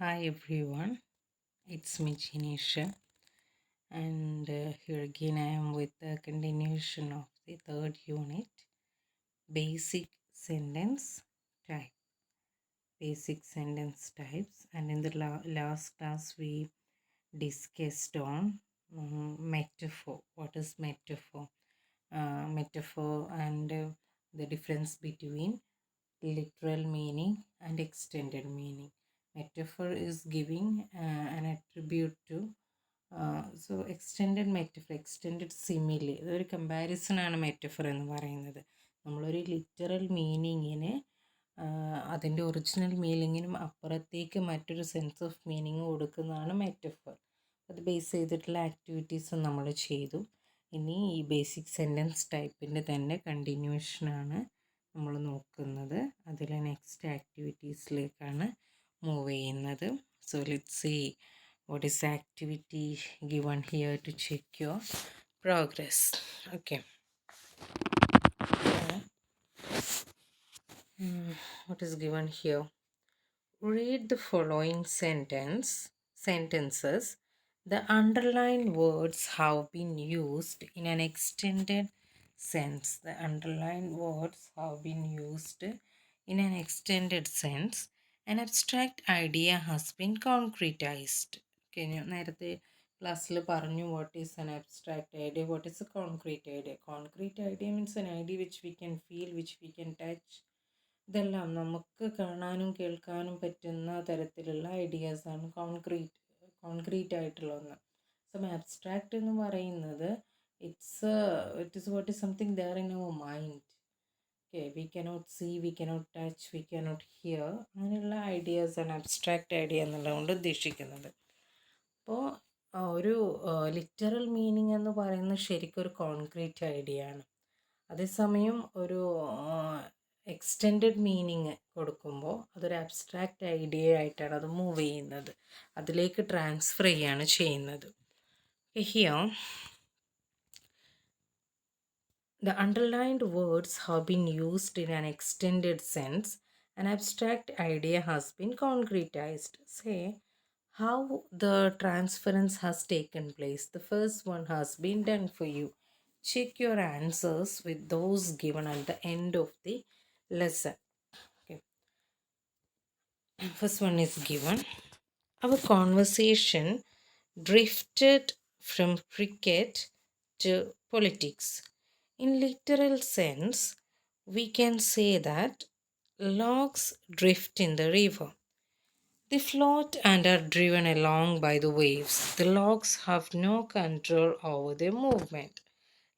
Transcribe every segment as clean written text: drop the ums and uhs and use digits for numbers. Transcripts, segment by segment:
Hi everyone, it's me Jinesha, and here again I am with the continuation of the third unit, basic sentence type. Basic sentence types, and in the last class we discussed on metaphor. What is metaphor? Metaphor and the difference between literal meaning and extended meaning. Metaphor is giving an attribute to so extended metaphor, extended simile, അതൊരു കമ്പാരിസണാണ് metaphor എന്ന് പറയുന്നത്. നമ്മളൊരു literal മീനിങ്ങിന് അതിൻ്റെ original മീനിങ്ങിനും അപ്പുറത്തേക്ക് മറ്റൊരു sense of meaning കൊടുക്കുന്നതാണ് metaphor. അത് base ചെയ്തിട്ടുള്ള ആക്ടിവിറ്റീസ് നമ്മൾ ചെയ്തു. ഇനി ഈ ബേസിക് സെൻറ്റൻസ് ടൈപ്പിൻ്റെ തന്നെ കണ്ടിന്യൂഷനാണ് നമ്മൾ നോക്കുന്നത്. അതിൽ നെക്സ്റ്റ് ആക്ടിവിറ്റീസിലേക്കാണ് മൂവ് ചെയ്യുന്നത്. So let's see what is the activity given here to check your progress. Okay. What is given here? Read the following sentences. The underlined words have been used in an extended sense. The underlined words have been used in an extended sense. An abstract idea has been concretized. നേരത്തെ ക്ലാസ്സിൽ പറഞ്ഞു what is an abstract idea, what is A concrete idea. Concrete idea means an idea which we can feel, which we can touch. ഇതെല്ലാം നമുക്ക് കാണാനും കേൾക്കാനും പറ്റുന്ന തരത്തിലുള്ള ഐഡിയാസാണ് concrete ആയിട്ടുള്ള ഒന്ന്. അബ്സ്ട്രാക്റ്റ് എന്ന് പറയുന്നത് it is what is something there in our mind. We cannot see, we cannot touch, we cannot hear. അങ്ങനെയുള്ള ഐഡിയാസാണ് അബ്സ്ട്രാക്റ്റ് ഐഡിയ എന്നുള്ളതുകൊണ്ട് ഉദ്ദേശിക്കുന്നത്. അപ്പോൾ ഒരു ലിറ്ററൽ മീനിങ് എന്ന് പറയുന്നത് ശരിക്കും ഒരു കോൺക്രീറ്റ് ഐഡിയ ആണ്. അതേസമയം ഒരു എക്സ്റ്റെൻഡഡ് മീനിങ് കൊടുക്കുമ്പോൾ അതൊരു അബ്സ്ട്രാക്റ്റ് ഐഡിയ ആയിട്ടാണ് അത് മൂവ് ചെയ്യുന്നത്, അതിലേക്ക് ട്രാൻസ്ഫർ ചെയ്യാണ് ചെയ്യുന്നത്. Here the underlined words have been used in an extended sense. An abstract idea has been concretized. Say how the transference has taken place. The first one has been done for you. Check your answers with those given at the end of the lesson. Okay. First one is given. Our conversation drifted from cricket to politics. In literal sense, we can say that logs drift in the river. They float and are driven along by the waves. The logs have no control over their movement.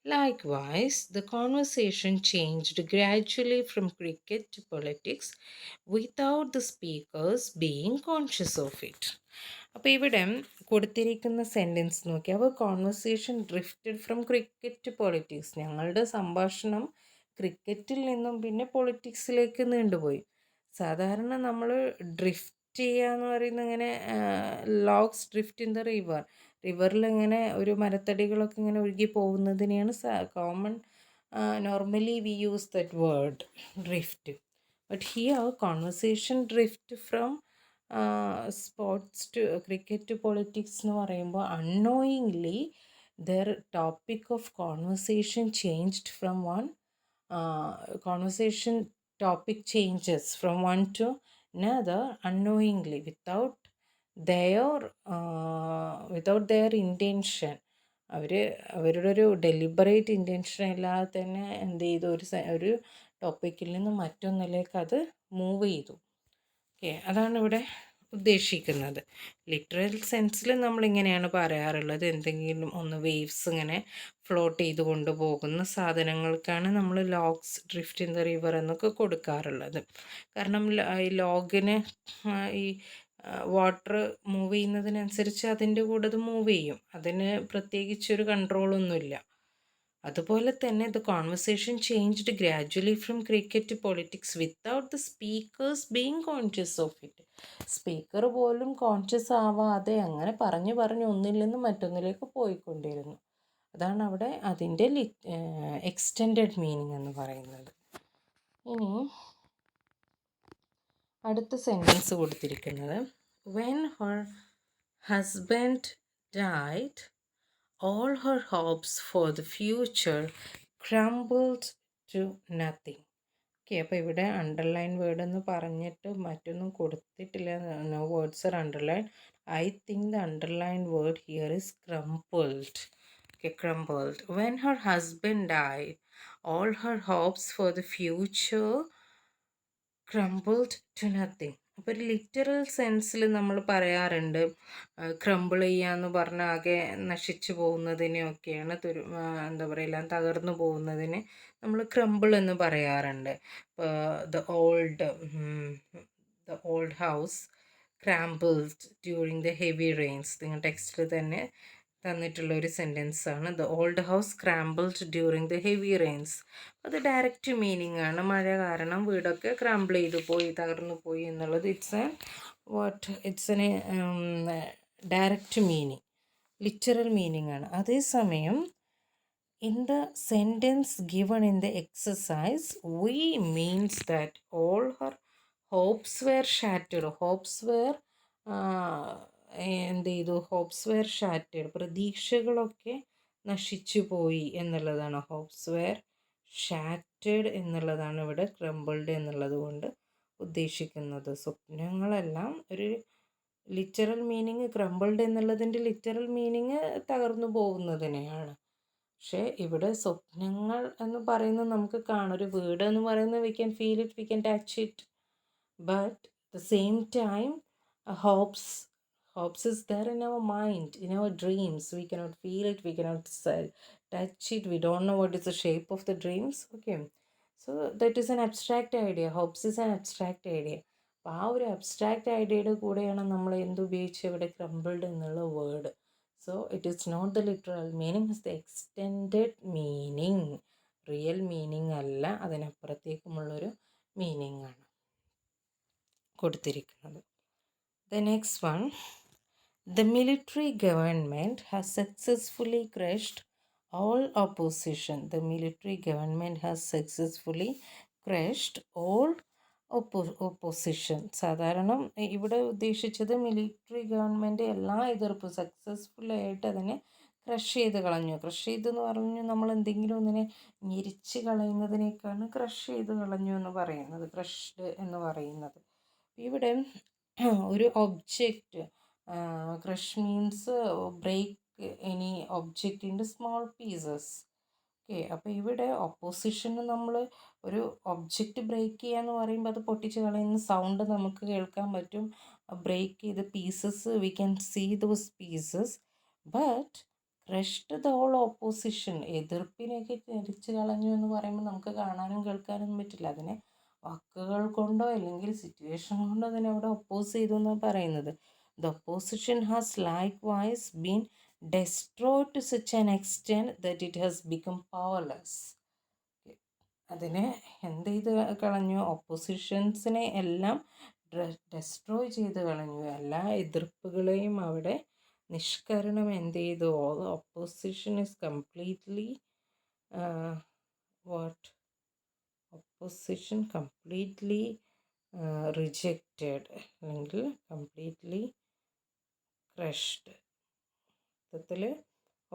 Likewise, the conversation changed gradually from cricket to politics without the speakers being conscious of it. അപ്പോൾ ഇവിടെ കൊടുത്തിരിക്കുന്ന sentence നോക്കി, അവർ conversation drifted from cricket to politics. ഞങ്ങളുടെ സംഭാഷണം ക്രിക്കറ്റിൽ നിന്നും പിന്നെ പൊളിറ്റിക്സിലേക്ക് നീണ്ടുപോയി. സാധാരണ നമ്മൾ ഡ്രിഫ്റ്റ് ചെയ്യുക എന്ന് പറയുന്നത് ഇങ്ങനെ ലോഗ്സ് ഡ്രിഫ്റ്റ് ഇൻ ദ റിവറിൽ ഇങ്ങനെ ഒരു മരത്തടികളൊക്കെ ഇങ്ങനെ ഒഴുകി പോകുന്നതിനെയാണ് common normally we use that word drift. But here conversation drift from sports to cricket to politics എന്ന് പറയുമ്പോൾ annoyingly their topic of conversation changed from one conversation topic changes from one to another unknowingly without their intention. അവരുടെ ഒരു deliberate intention ഇല്ലാതെ തന്നെ എന്ത് ചെയ്തു, ഒരു ടോപ്പിക്കിൽ നിന്ന് മറ്റൊന്നിലേക്ക് അത് മൂവ് ചെയ്തു. ഓക്കെ, അതാണ് ഇവിടെ ഉദ്ദേശിക്കുന്നത്. ലിറ്ററൽ സെൻസിൽ നമ്മളിങ്ങനെയാണ് പറയാറുള്ളത്, എന്തെങ്കിലും ഒന്ന് വേവ്സ് ഇങ്ങനെ ഫ്ലോട്ട് ചെയ്ത് കൊണ്ടുപോകുന്ന സാധനങ്ങൾക്കാണ് നമ്മൾ logs drift in the river എന്നൊക്കെ കൊടുക്കാറുള്ളത്. കാരണം ഈ ലോഗിന് ഈ വാട്ടർ മൂവ് ചെയ്യുന്നതിനനുസരിച്ച് അതിൻ്റെ കൂടെ അത് മൂവ് ചെയ്യും, അതിന് പ്രത്യേകിച്ചൊരു കൺട്രോളൊന്നുമില്ല. അതുപോലെ തന്നെ the conversation changed gradually from cricket to politics without the speakers being conscious of it. Speaker പോലും കോൺഷ്യസ് ആവാതെ അങ്ങനെ പറഞ്ഞ് ഒന്നിൽ നിന്ന് മറ്റൊന്നിലേക്ക് പോയിക്കൊണ്ടിരുന്നു. അതാണ് അവിടെ അതിൻ്റെ എക്സ്റ്റെൻഡഡ് മീനിങ് എന്ന് പറയുന്നത്. ഇനി അടുത്ത സെൻറ്റൻസ് കൊടുത്തിരിക്കുന്നത്, when her husband died, all her hopes for the future crumbled to nothing. Okay, അപ്പോൾ ഇവിടെ അണ്ടർലൈൻ വേർഡ് എന്ന് പറഞ്ഞിട്ട് മറ്റൊന്നും കൊടുത്തിട്ടില്ല. No words are underline. I think the underline word here is crumpled. Okay, crumbled. When her husband died, all her hopes for the future crumbled to nothing. അപ്പോൾ ഒരു literal സെൻസിൽ നമ്മൾ പറയാറുണ്ട് ക്രംബിൾ ചെയ്യാന്ന് പറഞ്ഞാൽ ആകെ നശിച്ചു പോകുന്നതിനെയൊക്കെയാണ് എന്താ പറയുക, എല്ലാം തകർന്നു പോകുന്നതിന് നമ്മൾ ക്രംബിൾ എന്ന് പറയാറുണ്ട്. ഇപ്പോൾ the old house crumbled during the heavy rains. നിങ്ങൾ ടെക്സ്റ്റിൽ തന്നെ തന്നിട്ടുള്ള ഒരു സെൻറ്റൻസ് ആണ്. The old house crumbled during the heavy rains. അത് ഡയറക്റ്റ് മീനിങ് ആണ്. മഴ കാരണം വീടൊക്കെ ക്രാംബിൾ ചെയ്തു പോയി, തകർന്നു പോയി എന്നുള്ളത് it's an direct meaning, literal meaning ആണ്. അതേസമയം in the sentence given in the exercise, we means that all her hopes were shattered. Hopes were എന്ത് ചെയ്തു? ഹോപ്സ് വെയർ ഷാറ്റേഡ്, പ്രതീക്ഷകളൊക്കെ നശിച്ചു പോയി എന്നുള്ളതാണ്. ഹോപ്സ് വെയർ ഷാറ്റേഡ് എന്നുള്ളതാണ് ഇവിടെ ക്രംബിൾഡ് എന്നുള്ളത് കൊണ്ട് ഉദ്ദേശിക്കുന്നത്. സ്വപ്നങ്ങളെല്ലാം ഒരു ലിറ്ററൽ മീനിങ്, ക്രംബിൾഡ് എന്നുള്ളതിൻ്റെ ലിറ്ററൽ മീനിങ് തകർന്നു പോകുന്നതിനെയാണ്. പക്ഷേ ഇവിടെ സ്വപ്നങ്ങൾ എന്ന് പറയുന്നത് നമുക്ക് കാണാം. ഒരു വീട് എന്ന് പറയുന്നത് we can feel it, we can touch it, but the same time hopes is there in our mind, in our dreams. We cannot feel it, we cannot touch it, we don't know what is the shape of the dreams. Okay, so that is an abstract idea. Hopes is an abstract idea. അപ്പോൾ ആ ഒരു abstract ഐഡിയയുടെ കൂടെയാണ് നമ്മൾ എന്തുപയോഗിച്ച് ഇവിടെ crumbled എന്നുള്ള word. So it is not the literal meaning, it's the extended meaning. Real meaning അല്ല, അതിനപ്പുറത്തേക്കുമുള്ളൊരു meaning ആണ് കൊടുത്തിരിക്കുന്നത്. The next one, the military government has successfully crushed all opposition. The military government has successfully crushed all opposition. സാധാരണ ഇവിടെ ഉദ്ദേശിച്ചത് military government എല്ലാ എതിർപ്പും സക്സസ്ഫുള്ളായിട്ട് അതിനെ crush ചെയ്ത് കളഞ്ഞു. ക്രഷ് ചെയ്തെന്ന് പറഞ്ഞു നമ്മൾ എന്തെങ്കിലും ഒന്നിനെ ഞെരിച്ച് കളയുന്നതിനേക്കാണ് ക്രഷ് ചെയ്ത് കളഞ്ഞു എന്ന് പറയുന്നത്, ക്രഷ്ഡ് എന്ന് പറയുന്നത്. ഇവിടെ ഒരു object, crush means break any object in small pieces. Okay, അപ്പോൾ ഇവിടെ ഒപ്പോസിഷന് നമ്മൾ ഒരു ഒബ്ജക്റ്റ് ബ്രേക്ക് ചെയ്യുക എന്ന് പറയുമ്പോൾ അത് പൊട്ടിച്ച് കളയുന്ന സൗണ്ട് നമുക്ക് കേൾക്കാൻ പറ്റും. ബ്രേക്ക് ചെയ്ത pieces we can see those pieces, but crushed the whole opposition, എതിർപ്പിനെയൊക്കെ ഞെരിച്ച് കളഞ്ഞു എന്ന് പറയുമ്പോൾ നമുക്ക് കാണാനും കേൾക്കാനും പറ്റില്ല. അതിനെ വാക്കുകൾ കൊണ്ടോ അല്ലെങ്കിൽ സിറ്റുവേഷൻ കൊണ്ടോ അതിനെ അവിടെ ഒപ്പോസ് ചെയ്തു എന്നാണ് പറയുന്നത്. The opposition has likewise been destroyed to such an extent that it has become powerless. അതിനെ എന്ത് ചെയ്ത് കളഞ്ഞു? ഒപ്പോസിഷൻസിനെ എല്ലാം ഡെസ്ട്രോയ് ചെയ്ത് കളഞ്ഞു. എല്ലാ എതിർപ്പുകളെയും അവിടെ നിഷ്കരണം എന്ത് ചെയ്തു? Opposition is completely opposition completely rejected അല്ലെങ്കിൽ completely crushed. മൊത്തത്തിൽ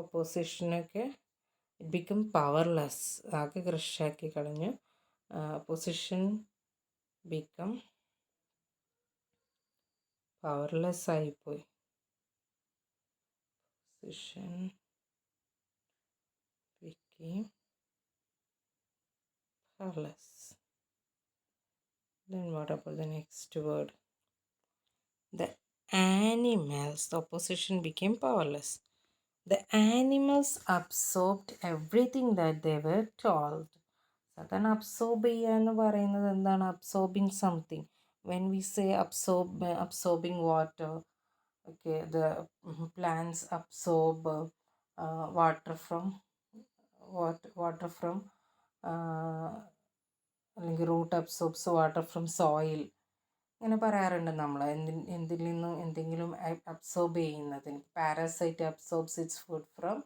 ഒപ്പോസിഷനൊക്കെ ഇറ്റ് ബിക്കം പവർലെസ്, ആകെ ക്രഷാക്കി കളഞ്ഞു. ഒപ്പോസിഷൻ ബിക്കം പവർലെസ് ആയിപ്പോയി. Opposition became powerless. Then what about the next word? The animals, the opposition became powerless. The animals absorbed everything that they were told. സാധാരണ absorb ചെയ്യുക എന്ന് പറയുന്നത് എന്താണ്? Absorbing something. When we say absorbing water, okay, the plants absorb water from അല്ലെങ്കിൽ root absorbs water from soil. ഇങ്ങനെ പറയാറുണ്ട് നമ്മൾ എന്തിൽ നിന്നും എന്തെങ്കിലും അബ്സോർബ് ചെയ്യുന്നതിന്. Parasite absorbs its food from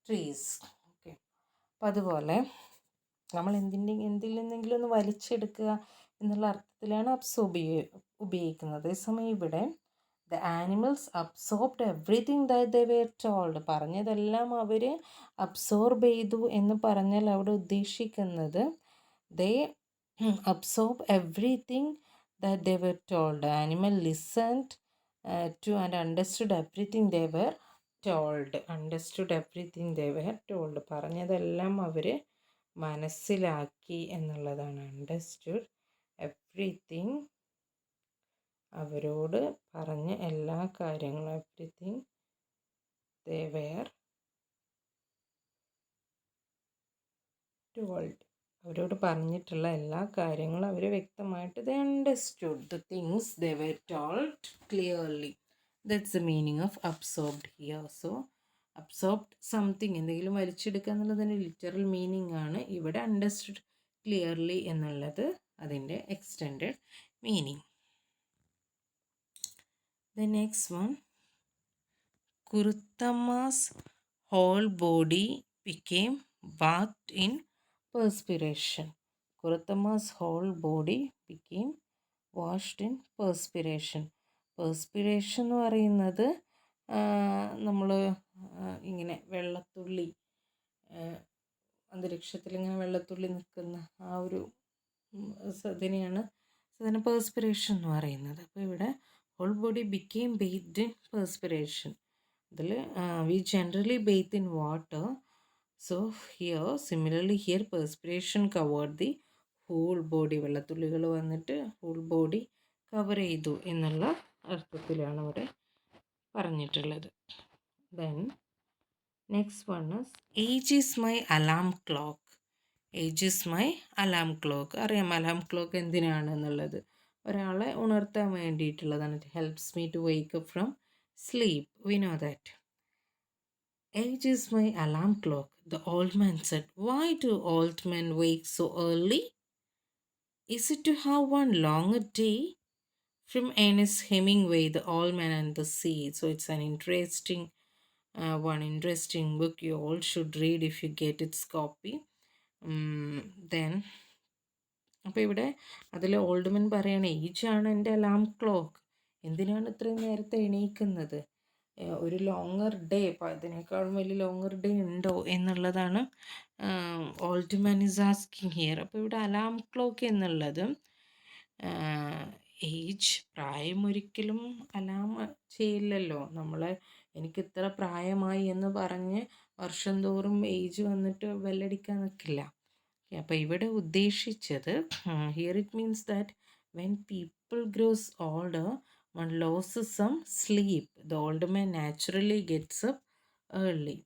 trees. Okay, അപ്പം അതുപോലെ നമ്മൾ എന്തിൽ നിന്നെങ്കിലും ഒന്ന് വലിച്ചെടുക്കുക എന്നുള്ള അർത്ഥത്തിലാണ് അബ്സോർബ് ഉപയോഗിക്കുന്നത്. അതേസമയം ഇവിടെ The animals absorbed everything that they were told. പറഞ്ഞതെല്ലാം അവർ അബ്സോർബ് ചെയ്തു എന്ന് പറഞ്ഞാൽ അവിടെ ഉദ്ദേശിക്കുന്നത് they absorb everything that they were told. The animal listened to and understood everything they were told. Understood everything they were told. പറഞ്ഞതെല്ലാം അവർ മനസ്സിലാക്കി എന്നുള്ളതാണ്. Understood everything, അവരോട് പറഞ്ഞ എല്ലാ കാര്യങ്ങളും, everything they were told. അവരോട് പറഞ്ഞിട്ടുള്ള എല്ലാ കാര്യങ്ങളും അവർ വ്യക്തമായിട്ട് they understood the things they were told clearly. That's the meaning of absorbed here. So absorbed something, എന്തെങ്കിലും വലിച്ചെടുക്കുക എന്നുള്ളതിൻ്റെ ലിറ്ററൽ മീനിങ് ആണ്. ഇവിടെ understood clearly എന്നുള്ളത് അതിൻ്റെ extended meaning. The next one, Kurutama's whole body became bathed in perspiration. Kurutama's whole body became washed in perspiration. Perspiration എന്ന് പറയുന്നത് നമ്മൾ ഇങ്ങനെ വെള്ളത്തുള്ളി, അന്തരീക്ഷത്തിൽ ഇങ്ങനെ വെള്ളത്തുള്ളി നിൽക്കുന്ന ആ ഒരു ഇതിനെയാണ് സാധാരണ പെർസ്പിറേഷൻ എന്ന് പറയുന്നത്. അപ്പോൾ ഇവിടെ whole body became bathed in perspiration. അതിൽ we generally bathe in water. So here similarly here perspiration covered the whole body. വെള്ളത്തുള്ളികൾ വന്നിട്ട് whole body കവർ ചെയ്തു എന്നുള്ള അർത്ഥത്തിലാണ് ഇവിടെ പറഞ്ഞിട്ടുള്ളത്. Then next one is age is my alarm clock. Age is my alarm clock. അറിയാം alarm clock എന്തിനാണെന്നുള്ളത്. ഒരാളെ ഉണർത്താൻ വേണ്ടിയിട്ടുള്ളതാണ്. It helps me to wake up from sleep. We know that. Age is my alarm clock, the old man said. Why do old men wake so early? Is it to have one longer day? From Ernest Hemingway, The Old Man and the Sea. So it's an interesting interesting book. You all should read if you get its copy. Then അപ്പോൾ ഇവിടെ അതിൽ ഓൾഡ്മൻ പറയണ ഏജാണ് എൻ്റെ alarm clock. എന്തിനാണ് ഇത്രയും നേരത്തെ എണീക്കുന്നത്? ഒരു longer day, അപ്പോൾ അതിനേക്കാളും വലിയ ലോങ്ങർ ഡേ ഉണ്ടോ എന്നുള്ളതാണ് ഓൾഡ്മൻ ഈസ് ആസ്കിങ് ഹിയർ. അപ്പോൾ ഇവിടെ അലാം ക്ലോക്ക് എന്നുള്ളത് ഏജ്, പ്രായം ഒരിക്കലും അലാം ചെയ്യില്ലല്ലോ. എനിക്ക് ഇത്ര പ്രായമായി എന്ന് പറഞ്ഞ് വർഷം തോറും ഏജ് വന്നിട്ട് ബെല്ലടിക്കാൻ നിൽക്കില്ല. അപ്പോൾ ഇവിടെ ഉദ്ദേശിച്ചത് here it means that when people grows older one loses some sleep. The old man naturally gets up early.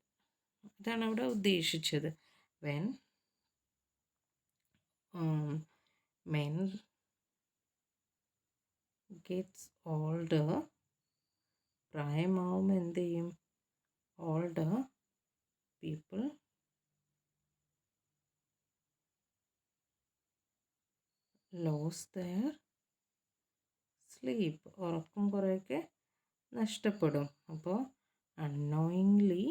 ഇതാണ് അവിടെ ഉദ്ദേശിച്ചത്. വെൻ മെൻ ഗെറ്റ്സ് ഓൾഡർ, പ്രായമാവുമ്പോൾ എന്ത് ചെയ്യും? Older people lose their sleep. ഉറക്കം കുറേയൊക്കെ നഷ്ടപ്പെടും. അപ്പോൾ അൺനോയിങ്ലി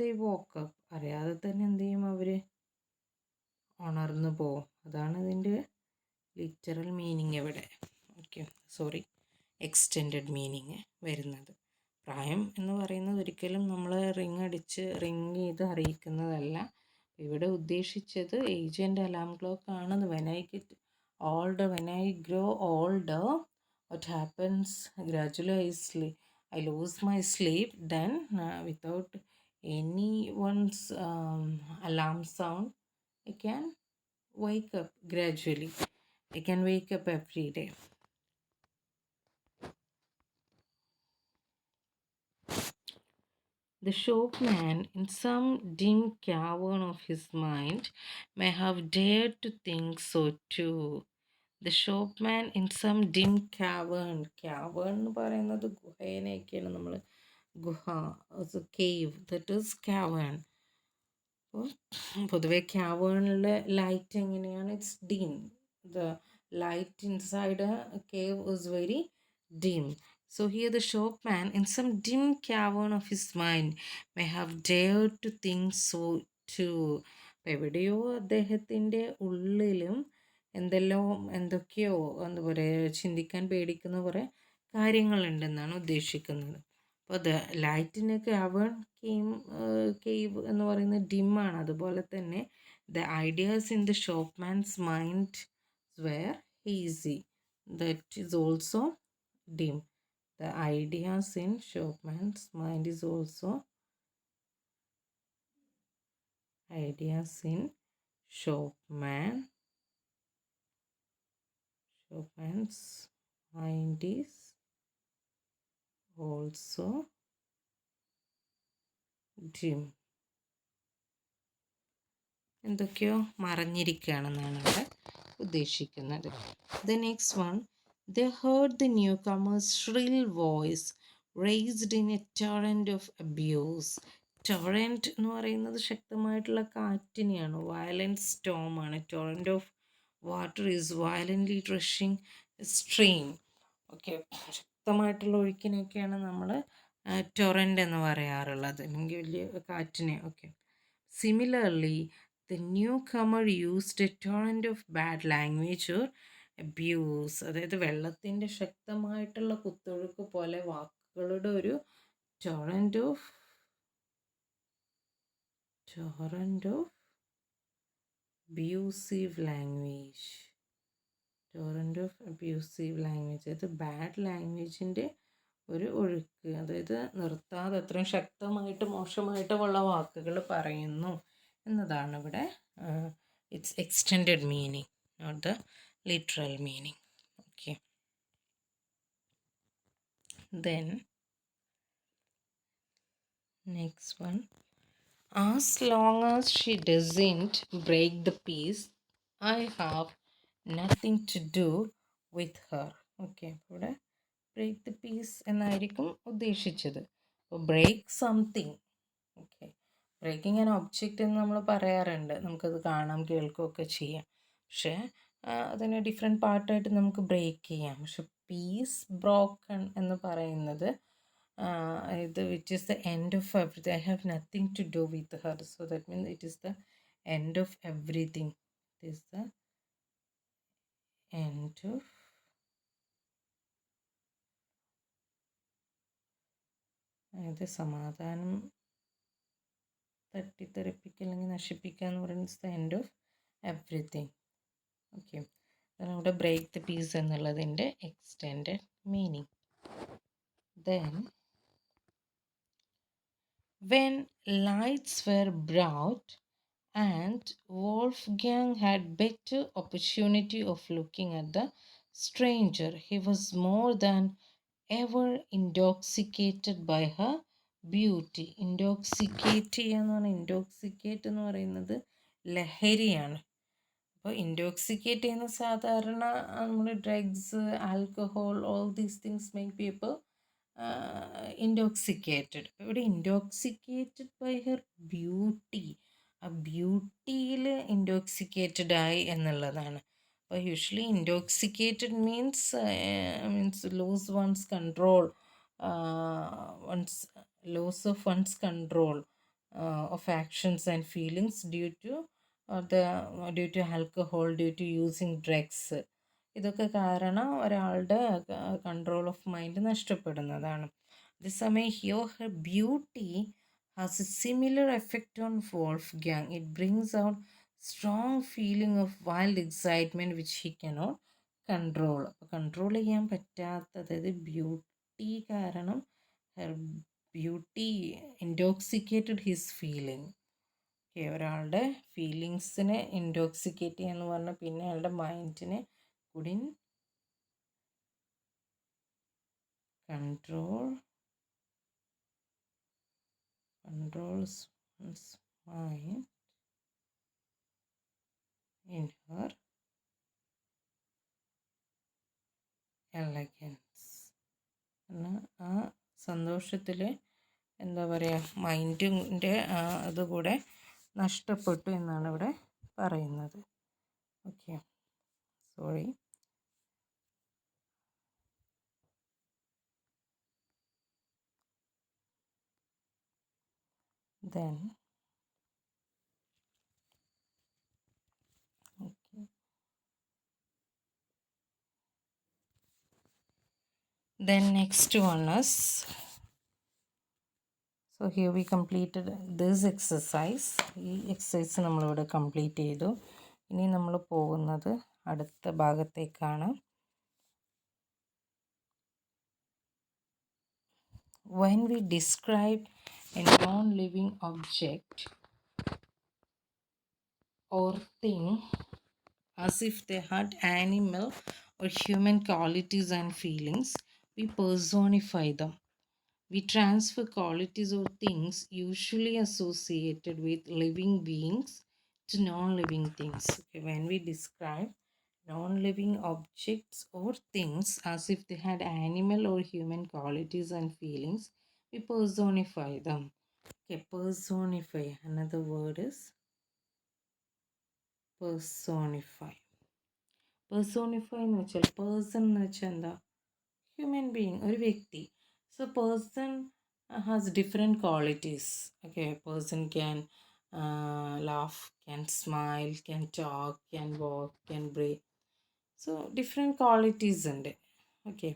ദേ വോക്ക് അപ്പ്. അറിയാതെ തന്നെ എന്ത് ചെയ്യും? അവർ ഉണർന്നു പോവും. അതാണ് ഇതിൻ്റെ ലിറ്ററൽ മീനിങ് ഇവിടെ. ഓക്കെ, സോറി, എക്സ്റ്റെൻഡഡ് മീനിങ് വരുന്നത്. പ്രായം എന്ന് പറയുന്നത് ഒരിക്കലും നമ്മൾ റിങ് ചെയ്ത് അറിയിക്കുന്നതല്ല. ഇവിടെ ഉദ്ദേശിച്ചത് ഏജ് ആൻഡ് അലാം ക്ലോക്ക് ആണ്. When I get older, when I grow older, what happens gradually I lose my sleep. Then without anyone's alarm sound, I can wake up gradually. I can wake up every day. The shopman, in some dim cavern of his mind, may have dared to think so too. The shopman in some dim cavern. Cavern എന്ന് പറയുന്നത് ഗുഹേനെയൊക്കെയാണ് നമ്മൾ ഗുഹ, cave, that is cavern. അപ്പോൾ പൊതുവെ ക്യാവേണിലെ light എങ്ങനെയാണ്? It's dim. The light inside a cave is very dim. So here the shopman in some dim cavern of his mind may have dared to think so too. എവിടെയോ അദ്ദേഹത്തിൻ്റെ ഉള്ളിലും എന്തൊക്കെയോ എന്താ പറയുക, ചിന്തിക്കാൻ പേടിക്കുന്ന കുറേ കാര്യങ്ങളുണ്ടെന്നാണ് ഉദ്ദേശിക്കുന്നത്. അപ്പോൾ ലൈറ്റിന് കവേൺ കേവ് എന്ന് പറയുന്നത് ഡിമ്മാണ്. അതുപോലെ തന്നെ the ideas in the shopman's mind were hazy, that is also dim. The ideas in shopman's mind is also ideas in shopman's mind is also dim. എന്തൊക്കെയോ മറഞ്ഞിരിക്കുകയാണെന്നാണ് ഇവിടെ ഉദ്ദേശിക്കുന്നത്. The next one, they heard the newcomer's shrill voice raised in a torrent of abuse. Torrent എന്ന് പറയുന്നത് ശക്തമായിട്ടുള്ള കാറ്റിനെയാണ്, violent Storm ആണ്. Torrent of water is വയലൻ്റ്ലി rushing stream. Okay, ശക്തമായിട്ടുള്ള ഒഴുക്കിനൊക്കെയാണ് നമ്മൾ torrent എന്ന് പറയാറുള്ളത്, അല്ലെങ്കിൽ വലിയ കാറ്റിനെ. Okay, similarly the newcomer used a torrent of bad language or abuse. അതായത് വെള്ളത്തിൻ്റെ ശക്തമായിട്ടുള്ള കുത്തൊഴുക്ക് പോലെ വാക്കുകളുടെ ഒരു torrent of abusive language. അതായത് ബാഡ് ലാംഗ്വേജിൻ്റെ ഒരു ഒഴുക്ക്, അതായത് നിർത്താതെ അത്രയും ശക്തമായിട്ട് മോശമായിട്ടുള്ള വാക്കുകൾ പറയുന്നു എന്നതാണ് ഇവിടെ it's extended meaning, not the literal meaning. Okay, then next one, as long as she doesn't break the peace, I have nothing to do with her. Okay, ഇവിടെ ബ്രേക്ക് ദ പീസ് എന്നായിരിക്കും ഉദ്ദേശിച്ചത്. അപ്പോൾ break something. Okay, breaking an object എന്ന് നമ്മൾ പറയാറുണ്ട്, നമുക്കത് കാണാം കേൾക്കുകയൊക്കെ ചെയ്യാം. പക്ഷേ അതിനെ ഡിഫറെൻറ്റ് പാർട്ടായിട്ട് നമുക്ക് ബ്രേക്ക് ചെയ്യാം. പക്ഷെ പീസ് ബ്രോക്കൺ എന്ന് പറയുന്നത് ഇത് which is the end of everything. I have nothing to do with her. So that means it is the end of everything. It is the end of അതായത് സമാധാനം തട്ടിത്തെറിപ്പിക്കുക അല്ലെങ്കിൽ നശിപ്പിക്കുക എന്ന് പറയുന്നത് the end of everything. Okay, അതാണ് ഇവിടെ break the peace എന്നുള്ളതിൻ്റെ extended meaning. Then when lights were brought and Wolfgang had better opportunity of looking at the stranger, he was more than ever intoxicated by her beauty. Intoxicate എന്ന് പറഞ്ഞാൽ, ഇൻടോക്സിക്കേറ്റ് എന്ന് പറയുന്നത് ലഹരിയാണ്. അപ്പോൾ ഇൻടോക്സിക്കേറ്റ് ചെയ്യുന്ന സാധാരണ നമ്മൾ drugs, alcohol, all these things make people intoxicated. ഇവിടെ ഇൻടോക്സിക്കേറ്റഡ് ബൈ ഹെർ ബ്യൂട്ടി, ആ ബ്യൂട്ടിയിൽ ഇൻടോക്സിക്കേറ്റഡ് ആയി എന്നുള്ളതാണ്. അപ്പോൾ usually intoxicated means lose one's control, loss of one's control of actions and feelings due to alcohol, due to using drugs. ഇതൊക്കെ കാരണം ഒരാളുടെ control of mind നഷ്ടപ്പെടുന്നതാണ്. അതേസമയം here her beauty has a similar effect on Wolfgang. It brings out strong feeling of wild excitement which he cannot control. അപ്പോൾ control ചെയ്യാൻ പറ്റാത്ത, അതായത് beauty കാരണം her beauty intoxicated his feeling. Okay, ഒരാളുടെ ഫീലിങ്സിനെ ഇൻടോക്സിക്കേറ്റ് ചെയ്യാന്ന് പറഞ്ഞാൽ പിന്നെ അയാളുടെ മൈൻഡിനെ couldn't controls one's mind in her elegance. ആ സന്തോഷത്തിൽ എന്താ പറയുക, മൈൻഡിൻ്റെ അതുകൂടെ നഷ്ടപ്പെട്ടു എന്നാണ് ഇവിടെ പറയുന്നത്. Okay, sorry. Then okay, Then next one is, so here we completed this exercise. ഈ എക്സസൈസ് നമ്മളിവിടെ കംപ്ലീറ്റ് ചെയ്തു. ഇനി നമ്മൾ പോകുന്നത് അടുത്ത ഭാഗത്തേക്കാണ്. When we describe a non-living object or thing as if they had animal or human qualities and feelings, we personify them. We transfer qualities or things usually associated with living beings to non-living things. Okay, when we describe non-living objects or things as if they had animal or human qualities and feelings, we personify them. Okay, personify. Another word is personify. Personify എന്ന് വെച്ചാൽ person എന്ന് വെച്ചാൽ എന്താ? Human being, ഒരു വ്യക്തി. So person has different qualities. Okay, person can laugh, can smile, can talk, can walk, can breathe. So different qualities ഉണ്ട്. Okay,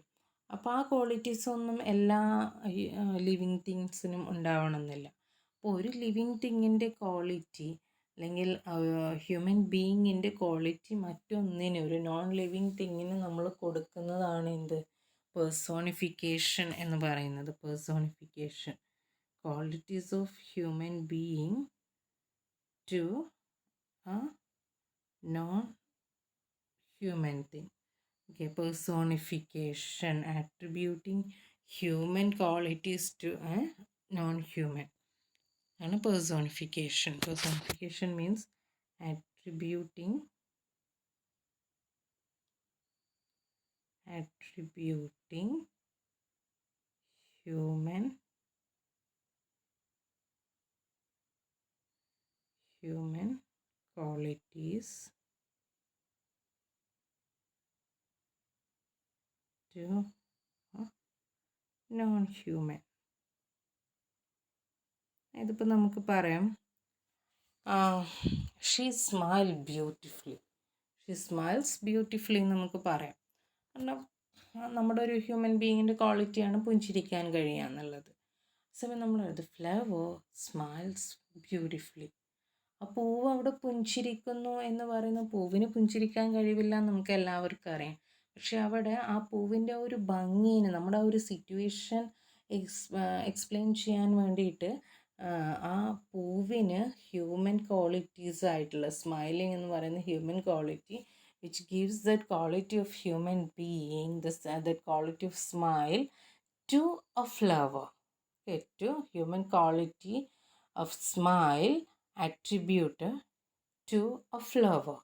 അപ്പോൾ ആ ക്വാളിറ്റീസ് ഒന്നും എല്ലാ ലിവിങ് തിങ്സിനും ഉണ്ടാവണമെന്നില്ല. അപ്പോൾ ഒരു ലിവിങ് തിങ്ങിൻ്റെ ക്വാളിറ്റി അല്ലെങ്കിൽ ഹ്യൂമൻ ബീയിങ്ങിൻ്റെ ക്വാളിറ്റി മറ്റൊന്നിന്, ഒരു നോൺ ലിവിങ് തിങ്ങിന് നമ്മൾ കൊടുക്കുന്നതാണ് എന്ത്? പേഴ്സോണിഫിക്കേഷൻ എന്ന് പറയുന്നത്. Personification, qualities of human being to a non-human thing. Okay, personification, attributing human qualities to a non-human. And personification. Personification means attributing human qualities to a non-human. ഇതിപ്പോൾ നമുക്ക് പറയാം, she smile beautifully. She smiles beautifully എന്ന് നമുക്ക് പറയാം. കാരണം നമ്മുടെ ഒരു human ബീയിങ്ങിൻ്റെ ക്വാളിറ്റിയാണ് പുഞ്ചിരിക്കാൻ കഴിയുക എന്നുള്ളത്. സമയം നമ്മൾ ദ ഫ്ലവർ സ്മൈൽസ് ബ്യൂട്ടിഫുള്ളി. ആ പൂവ് അവിടെ പുഞ്ചിരിക്കുന്നു എന്ന് പറയുന്ന, പൂവിന് പുഞ്ചിരിക്കാൻ കഴിവില്ല എന്ന് നമുക്ക് എല്ലാവർക്കും അറിയാം. പക്ഷെ അവിടെ ആ പൂവിൻ്റെ ഒരു ഭംഗിന്, നമ്മുടെ ആ ഒരു സിറ്റുവേഷൻ എക്സ്പ്ലെയിൻ ചെയ്യാൻ വേണ്ടിയിട്ട് ആ പൂവിന് ഹ്യൂമൻ ക്വാളിറ്റീസ് ആയിട്ടുള്ള, സ്മൈലിംഗ് എന്ന് പറയുന്ന human quality which gives that quality of human being, that quality of smile to a flower. Okay, to human quality of smile attributed to a flower.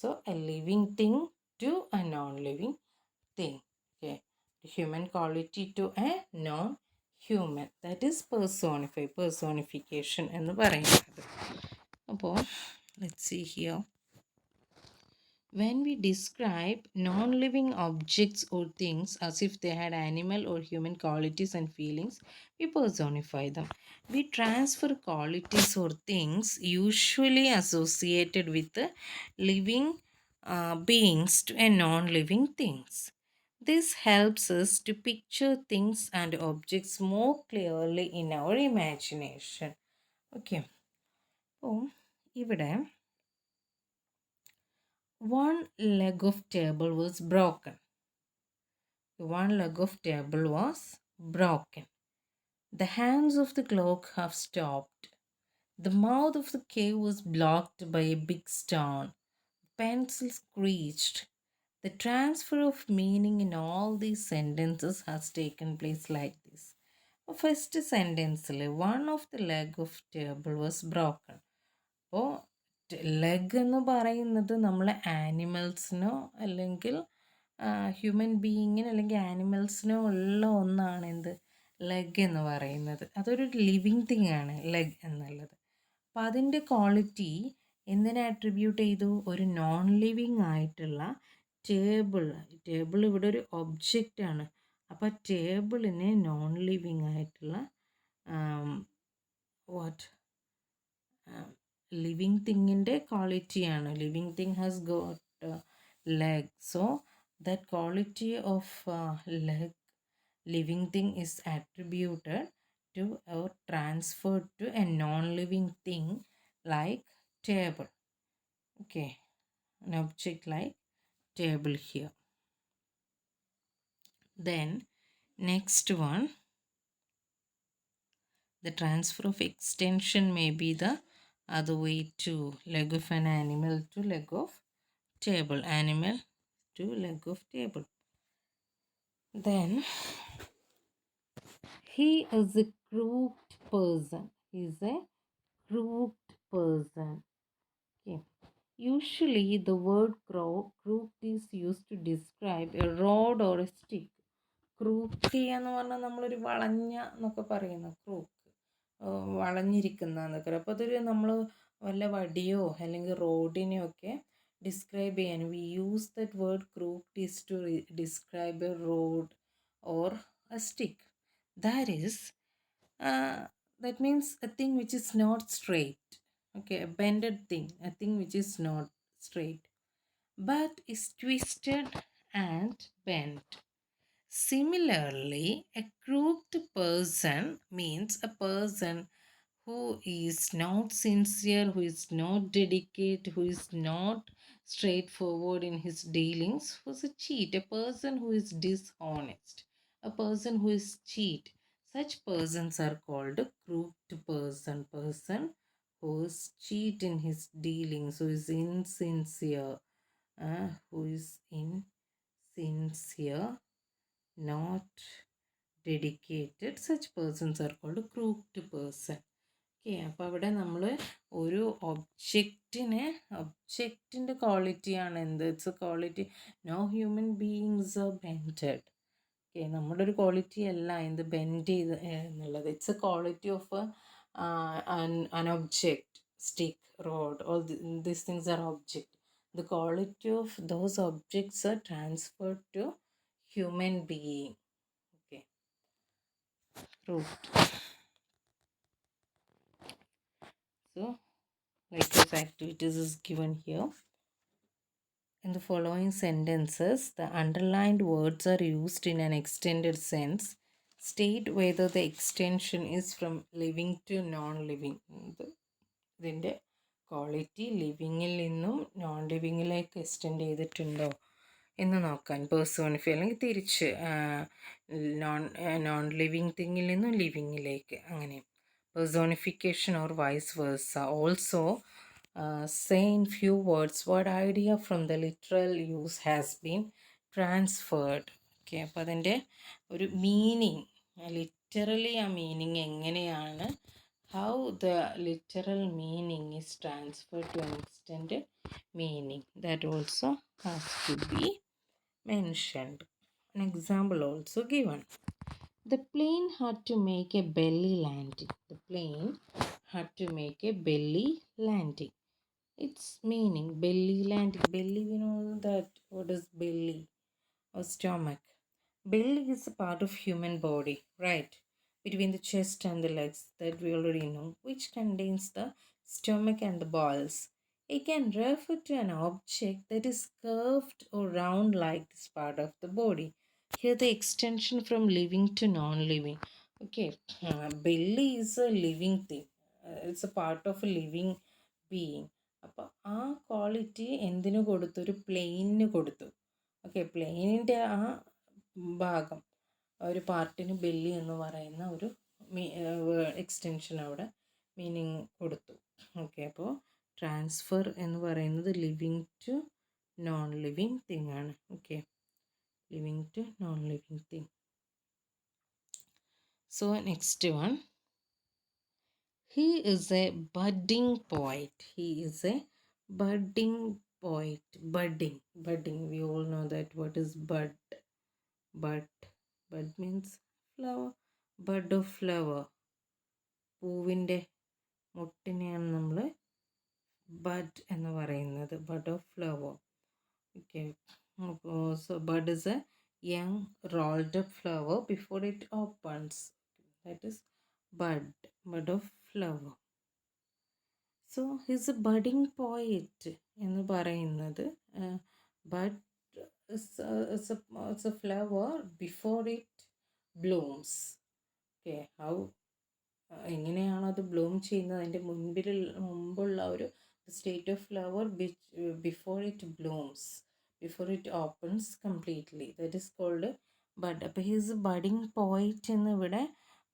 So a living thing to a non-living thing. Okay, human quality to a non-human. That is personify, personification എന്ന് പറയുന്നത്. അപ്പോൾ let's see here. When we describe non-living objects or things as if they had animal or human qualities and feelings, we personify them. We transfer qualities or things usually associated with the living beings to a non-living things. This helps us to picture things and objects more clearly in our imagination. Okay. അപ്പോൾ ഇവിടെ one leg of table was broken. One leg of table was broken. The hands of the clock have stopped. The mouth of the cave was blocked by a big stone. Pencil screeched. The transfer of meaning in all these sentences has taken place like this. First sentence, one of the leg of table was broken. അപ്പോൾ leg എന്ന് പറയുന്നത് നമ്മൾ ആനിമൽസിനോ അല്ലെങ്കിൽ human ബീയിങ്ങിന് അല്ലെങ്കിൽ ആനിമൽസിനോ ഉള്ള ഒന്നാണ് എന്ത്? Leg എന്ന് പറയുന്നത്. അതൊരു ലിവിങ് തിങ് ആണ് ലെഗ് എന്നുള്ളത്. അപ്പോൾ അതിൻ്റെ ക്വാളിറ്റി എന്തിനെ അട്രിബ്യൂട്ട് ചെയ്തു? ഒരു നോൺ ലിവിങ് ആയിട്ടുള്ള ടേബിൾ. ടേബിൾ ഇവിടെ ഒരു ഒബ്ജക്റ്റ് ആണ്. അപ്പോൾ ടേബിളിനെ നോൺ ലിവിങ് ആയിട്ടുള്ള വാട്ട് living thingൻ്റെ ക്വാളിറ്റിയാണ്. Living thing has got leg. So that quality of leg living thing is attributed to or transferred to a non-living thing like table. Okay, an object like table here. Then next one, the transfer of extension may be the other way to leg of an animal to leg of table, animal to leg of table. Then he is a crooked person. He is a crooked person. Okay. Usually the word crooked is used to describe a rod or a stick. Crook എന്ന് പറഞ്ഞാൽ നമ്മളൊരു വളഞ്ഞ എന്നൊക്കെ പറയുന്ന Crook, വളഞ്ഞിരിക്കുന്ന എന്നൊക്കെ പറയും. അപ്പോൾ അതൊരു നമ്മൾ വല്ല വടിയോ അല്ലെങ്കിൽ റോഡിനെയോ ഒക്കെ ഡിസ്ക്രൈബ് ചെയ്യാൻ we use that word crooked is to describe a road or a stick. That is that means a thing which is not straight. Okay, a bended thing, a thing which is not straight but is twisted and bent. Similarly, a crooked person means a person who is not sincere, who is not dedicated, who is not straightforward in his dealings, who is a cheat, a person who is dishonest, a person who is cheat. Such persons are called a crooked person. Person who is cheat in his dealings, who is insincere, who is insincere, not dedicated. Such persons are called a crooked person. Okay, അപ്പോൾ അവിടെ നമ്മൾ ഒരു ഒബ്ജക്റ്റിൻ്റെ ക്വാളിറ്റിയാണ് എന്ത്, it's a quality. No human beings are bended. Okay, നമ്മുടെ ഒരു quality അല്ല എന്ത് ബെൻഡ് ചെയ്ത് എന്നുള്ളത്. It's a quality of an object, stick, rod, all these things are object. The quality of those objects are transferred to human being. Okay, root. So likewise activities is given here. In the following sentences, the underlined words are used in an extended sense. State whether the extension is from living to non-living. ഇതിൻ്റെ quality ലിവിങ്ങിൽ നിന്നും non ലിവിങ്ങിലേക്ക് extend ചെയ്തിട്ടുണ്ടോ എന്ന് നോക്കാൻ. Personify അല്ലെങ്കിൽ തിരിച്ച് non living തിങ്ങിൽ നിന്നും ലിവിങ്ങിലേക്ക്, അങ്ങനെ personification or vice versa. Also say in few words what idea from the literal use has been transferred. Okay, അപ്പോൾ അതിൻ്റെ ഒരു മീനിങ്, ലിറ്ററലി ആ മീനിങ് എങ്ങനെയാണ്, how the literal meaning is transferred to an extended meaning, that also has to be mentioned. An example also given. The plane had to make a belly landing. The plane had to make a belly landing. Its meaning, belly landing. Belly, we know that what is belly or stomach. Belly is a part of human body, right? Between the chest and the legs, that we already know, which contains the stomach and the bowels. It can refer to an object that is curved or round like this part of the body. Here the extension from living to non-living. Okay, belly is a living thing. It's a part of a living being. അപ്പോൾ ആ quality എന്തിനു കൊടുത്തു, ഒരു പ്ലെയിനിന് കൊടുത്തു. Okay, പ്ലെയിനിൻ്റെ ആ ഭാഗം, ഒരു പാർട്ടിന് belly എന്ന് പറയുന്ന ഒരു എക്സ്റ്റൻഷൻ അവിടെ മീനിങ് കൊടുത്തു. ഓക്കെ, അപ്പോൾ ട്രാൻസ്ഫർ എന്ന് പറയുന്നത് living to non living thing ആണ്. Okay, living to non living thing. So next one, he is a budding poet. He is a budding poet. Budding, we all know that what is bud. Bud means flower. Bud of flower, പൂവിൻ്റെ മുട്ടിനെയാണ് നമ്മൾ bud എന്ന് പറയുന്നത്, bud of flower. Okay, so bud is a young rolled up flower before it opens. That is bud of flower. So he's a budding poet എന്ന് പറയുന്നത്, bud is a flower before it blooms. Okay, how എങ്ങനെയാണോ അത് Bloom ചെയ്യുന്നത്, അതിൻ്റെ മുമ്പുള്ള ഒരു state of flower before it blooms, before it opens completely, that is called bud. അപ്പോൾ he's budding poet എന്ന് ഇവിടെ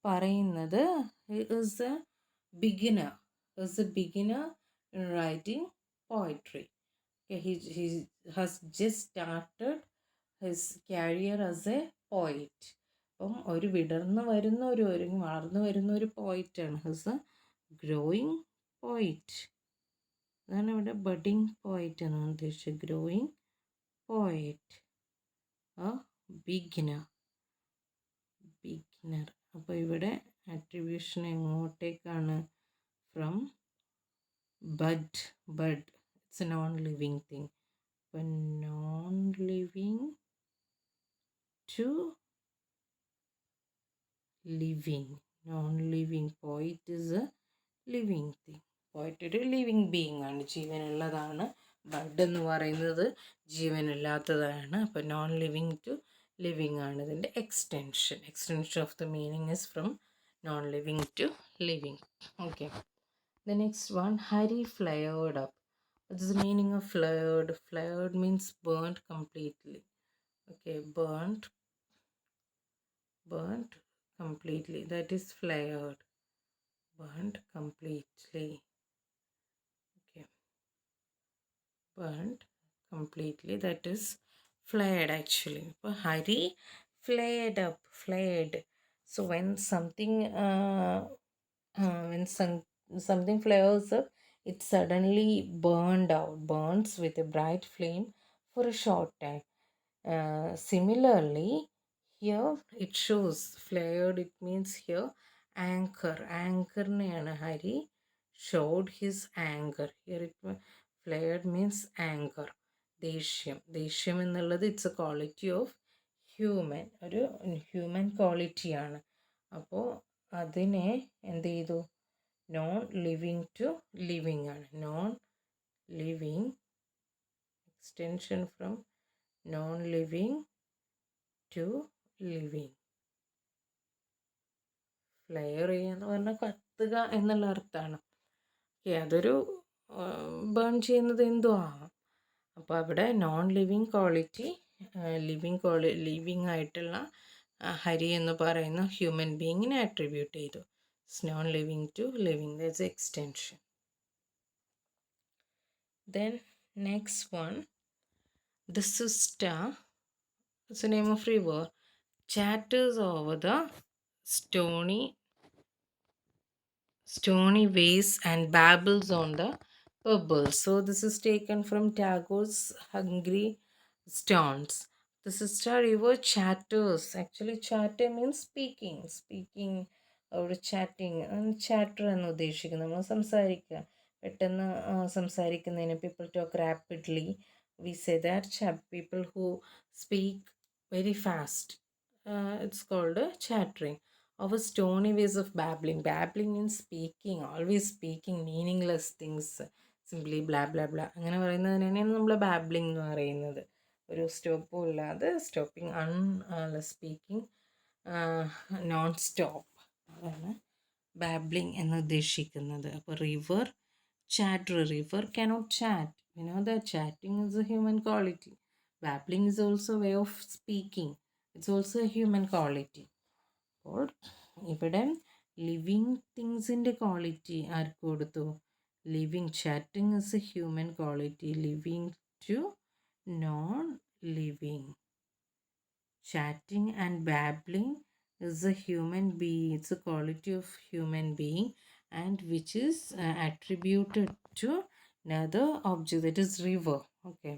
പറയുന്നത് is a beginner, in writing poetry. Okay, he has just started his career as a poet. അപ്പം ഒരു വിടർന്ന് വരുന്ന ഒരു വളർന്നു വരുന്ന ഒരു പോയിറ്റാണ്. ഹിസ് എ ഗ്രോയിങ് പോയിറ്റ്. അതാണ് ഇവിടെ ബഡിങ് പോയിറ്റ് എന്നാണ് ഉദ്ദേശിച്ചത്. ഗ്രോയിങ് പോയിറ്റ്, ആ ബിഗിനർ. അപ്പോൾ ഇവിടെ ആട്രിബ്യൂഷൻ എങ്ങോട്ടേക്കാണ്? From bud. It's a non living thing. അപ്പം non living to living. Non-living. Poet is a living thing. പോയിട്ട് ഒരു ലിവിങ് ബീയിങ് ആണ്, ജീവനുള്ളതാണ്. ബഡ് എന്ന് പറയുന്നത് ജീവനില്ലാത്തതാണ്. അപ്പോൾ നോൺ ലിവിങ് ടു ലിവിങ് ആണ് ഇതിൻ്റെ extension of the meaning is from non living to living. Okay, the next one, Hari flared up. What is the meaning of flared? Flared means burnt completely. Okay, burnt completely, that is flared. Burnt completely. Okay, burnt completely, that is flared actually. Hari flared up. So when something something flares up, it suddenly burns with a bright flame for a short time. Similarly, here it shows flared, it means here anchor neana Hari showed his anger. Here it flared means anger. ദേഷ്യം എന്നുള്ളത് it's a quality of human, ഒരു human ക്വാളിറ്റിയാണ്. അപ്പോൾ അതിനെ എന്ത് ചെയ്തു? Non living to living ആണ്. Non living, extension from non living to living. Flare ചെയ്യുക എന്ന് പറഞ്ഞാൽ കത്തുക എന്നുള്ള അർത്ഥമാണ്. ഓക്കെ, അതൊരു ബേൺ ചെയ്യുന്നത് എന്തോ ആവാം. അപ്പോൾ അവിടെ നോൺ ലിവിങ് ക്വാളിറ്റി, ലിവിങ് ആയിട്ടുള്ള ഹരി എന്ന് പറയുന്ന ഹ്യൂമൻ ബീയിങ്ങിനെ അട്രിബ്യൂട്ട് ചെയ്തു. Non living to living, that's extension. Then next one, the sister, it's the name of river, chatters over the stony ways and babbles on the pebbles. So this is taken from Tagore's Hungry Stones. The sister river chatters. Actually, chatter means speaking or chatting. Chatter എന്ന് ഉദ്ദേശിക്കുന്നത് നമ്മൾ സംസാരിക്കുക, പെട്ടെന്ന് സംസാരിക്കുന്നതിന്. people talk rapidly. We say that people who speak very fast, it's called chattering. Our stony ways of babbling. Babbling means speaking, always speaking meaningless things, simply blah blah blah. അങ്ങനെ പറയുന്നതിന് തന്നെയാണ് നമ്മൾ ബാബ്ലിംഗ് എന്ന് പറയുന്നത്. ഒരു സ്റ്റോപ്പും ഇല്ലാതെ speaking non stop, അതാണ് babbling എന്ന് ഉദ്ദേശിക്കുന്നത്. അപ്പോൾ river chatter. River cannot chat. You know that chatting is a human quality. Babbling is also a way of speaking. It's also a human quality. അപ്പോൾ ഇവിടെ ലിവിങ് തിങ്സിൻ്റെ ക്വാളിറ്റി ആർക്ക് കൊടുത്തു? Living. Chatting is a human quality. Living to non living. Chatting and babbling is a human being. It's a quality of human being, and which is attributed to another object, that is river. Okay,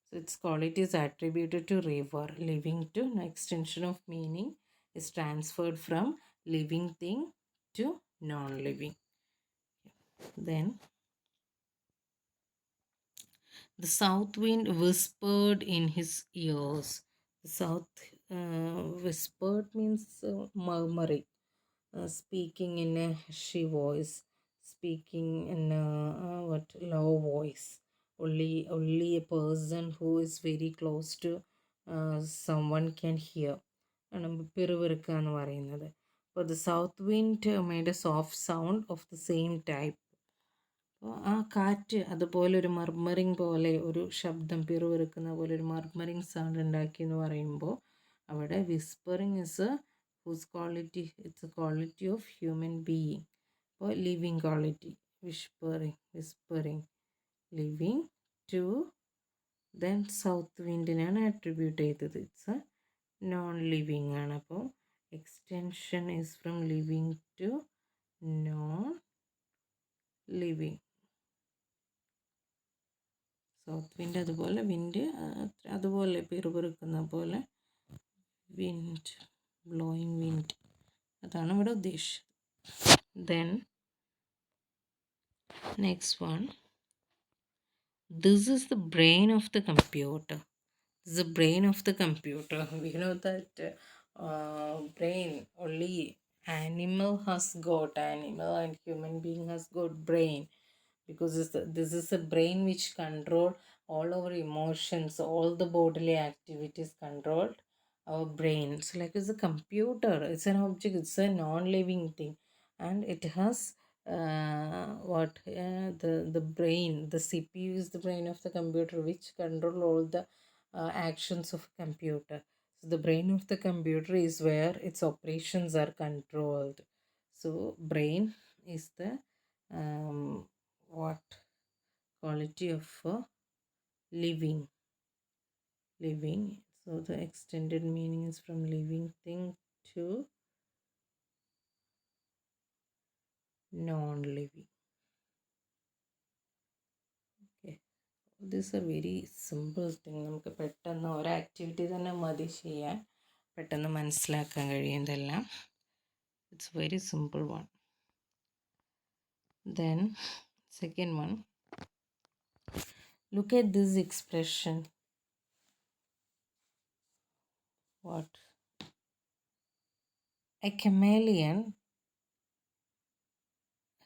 so its quality is attributed to river. Living to, an extension of meaning is transferred from living thing to non-living. Then the south wind whispered in his ears. The south whispered means murmuring, speaking in a hushy voice, speaking in a low voice. Only a person who is very close to someone can hear. ആണ് പിറുപിറുക്കുക എന്ന് പറയുന്നത്. അപ്പോൾ the south wind made A soft sound of the same type. അപ്പോൾ ആ കാറ്റ് അതുപോലെ ഒരു murmuring പോലെ ഒരു ശബ്ദം പിറുപിറുക്കുന്ന പോലെ ഒരു മർമറിങ് സൗണ്ട് ഉണ്ടാക്കി എന്ന് പറയുമ്പോൾ അവിടെ whispering is whose quality, it's a quality of human being. അപ്പോൾ living quality, whispering living to then south വിൻഡിനാണ് അട്രിബ്യൂട്ട് ചെയ്തത്. ഇറ്റ്സ് എ നോൺ ലിവിങ് ആണ്. അപ്പോൾ extension is from living to non living. South wind അതുപോലെ wind അതുപോലെ പിറുപിറുക്കുന്ന പോലെ wind, blowing wind, അതാണ് ഇവിടെ ഉദ്ദേശിച്ചത്. Then next one, this is the brain of the computer. This is the brain of the computer. We know that brain only animal has got, animal and human being has got brain, because this is a brain which control all our emotions, all the bodily activities controlled our brain. So like it's a computer, it's an object, it's a non-living thing, and it has the brain, the CPU is the brain of the computer which control all the actions of computer. So the brain of the computer is where its operations are controlled. So brain is the what quality of living. So the extended meaning is from living thing to non-living. Okay, this is a very simple thing. നമുക്ക് പെട്ടെന്ന് ഒരു activity തന്നെ മതി ചെയ്യാൻ, പെട്ടെന്ന് മനസ്സിലാക്കാൻ കഴിയുന്നതെല്ലാം. It's very simple one. Then second one, look at this expression. What? A chameleon.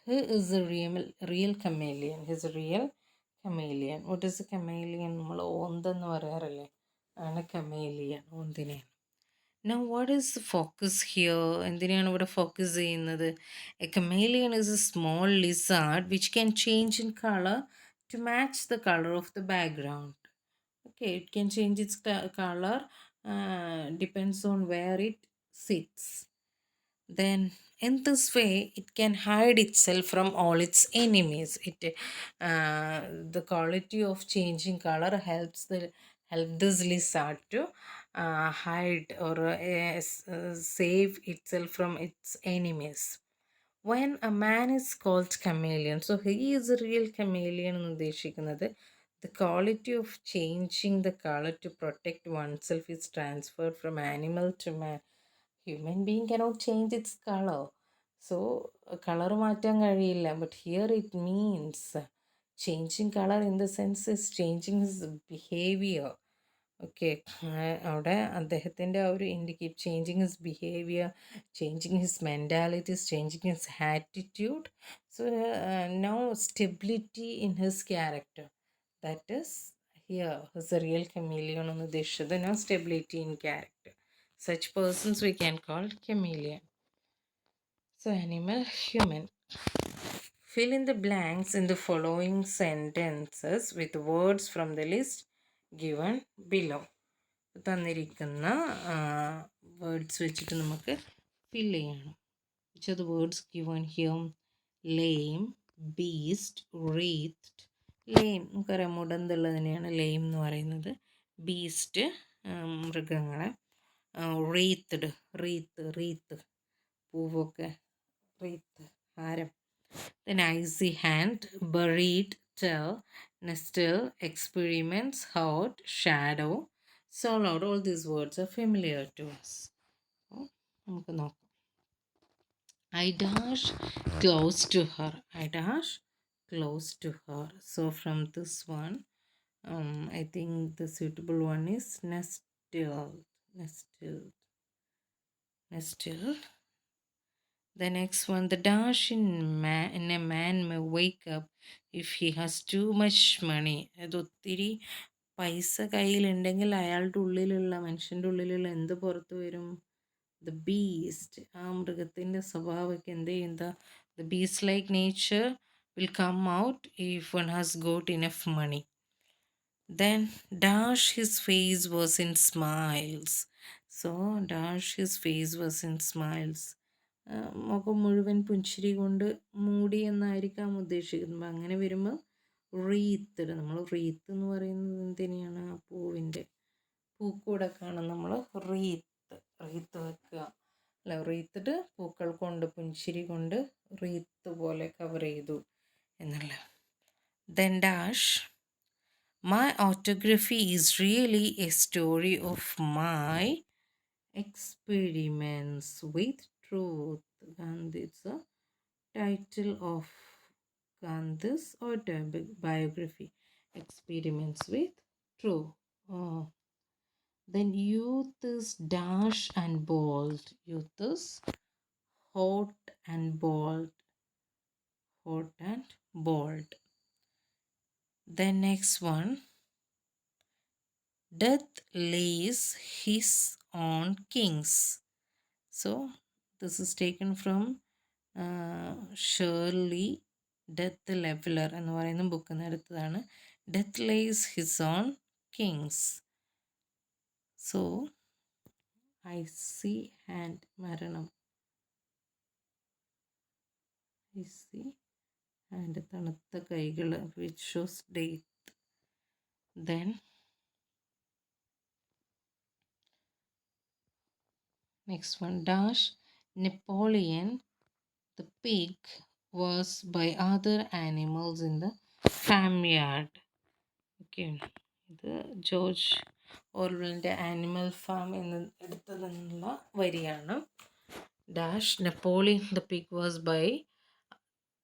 He is a real chameleon. He is a real chameleon. What is a chameleon? നമ്മൾ ഓന്തെന്ന് പറയാറില്ലേ, ആണ് chameleon, ഓന്തിനെ. Now what is the focus here? എന്തിനാണ് ഇവിടെ focus ചെയ്യുന്നത്? A chameleon is a small lizard which can change in color to match the color of the background. Okay, it can change its color, depends on where it sits. Then in this way it can hide itself from all its enemies. The quality of changing color help this lizard to hide or save itself from its enemies. When a man is called chameleon, so he is a real chameleon എന്ന് ഉദ്ദേശിക്കുന്നത് the quality of changing the color to protect oneself is transferred from animal to man. Human being cannot change its color, so color മാറ്റാൻ കഴിയില്ല. But here it means changing color in the sense is changing his behavior. ഓക്കെ, അവിടെ അദ്ദേഹത്തിൻ്റെ ആ ഒരു indicate changing his behaviour, changing his mentalities, changing his attitude. So no stability in his character. That is here his a real chameleon എന്ന് ഉദ്ദേശിച്ചത്. No stability in character. Such persons we can call chameleon. So animal, human. Fill in the blanks in the following sentences with words from the list given below. തന്നിരിക്കുന്ന words വെച്ചിട്ട് നമുക്ക് fill ചെയ്യണം. Which are the words given here? Lame, beast, wreath. Lame നമുക്കറിയാം, മുടന്തുള്ളതിനെയാണ് lame എന്ന് പറയുന്നത്. Beast മൃഗങ്ങളെ. റീത്ത്ഡ്, wreath പൂവൊക്കെ, wreath ഹാരം. Then icy hand, buried, tell, nestle, experiments, hot, shadow, soul out. All these words are familiar to us. നമുക്ക് നോക്കാം. I dash close to her. I dash close to her. So from this one, I think the suitable one is nestled. The next one, the dash in a man may wake up if he has too much money. അത് ഒത്തിരി പൈസ കയ്യിലുണ്ടെങ്കിൽ അയാളുടെ ഉള്ളിലുള്ള, മനുഷ്യൻ്റെ ഉള്ളിലുള്ള എന്ത് പുറത്ത് വരും? the beast. ആ മൃഗത്തിൻ്റെ സ്വഭാവമൊക്കെ എന്ത് ചെയ്യുന്ന the beast like nature will come out if one has got enough money. Then dash his face was in smiles. So dash his face was in smiles. മുഖം മുഴുവൻ പുഞ്ചിരി കൊണ്ട് മൂടി എന്നായിരിക്കാം ഉദ്ദേശിക്കുന്നത്. അങ്ങനെ വരുമ്പോൾ റീത്ത്, നമ്മൾ റീത്ത് എന്ന് പറയുന്നത് എന്തിനെയാണ്? ആ പൂവിൻ്റെ പൂക്കൂടൊക്കെയാണ് നമ്മൾ റീത്ത് വെക്കുക അല്ല, റീത്തിട്ട് പൂക്കൾ കൊണ്ട് പുഞ്ചിരി കൊണ്ട് റീത്ത് പോലെ കവർ ചെയ്തു എന്നുള്ള. Then dash, my autography is really a story of my experiments with truth. And it's a title of Gandhi's autobiography, Experiments with Truth. Oh. Then youth is dash and bold. Youth is hot and bold. Hot and bold. Then next one. Death lays his on kings. So this is taken from Shirley Death Leveler എന്ന് പറയുന്ന ബുക്കിൽ നിന്ന് എടുത്തതാണ്. Death lays his on kings. So I see hand മരണം. I see hand തണുത്ത കൈകൾ, which shows death. Then next one, dash Napoleon the pig was by other animals in the farmyard. Okay, ഇത് George ഓർവെലിൻ്റെ animal farm എന്ന് എടുത്തതെന്നുള്ള വരിയാണ്. Dash Napoleon the pig was by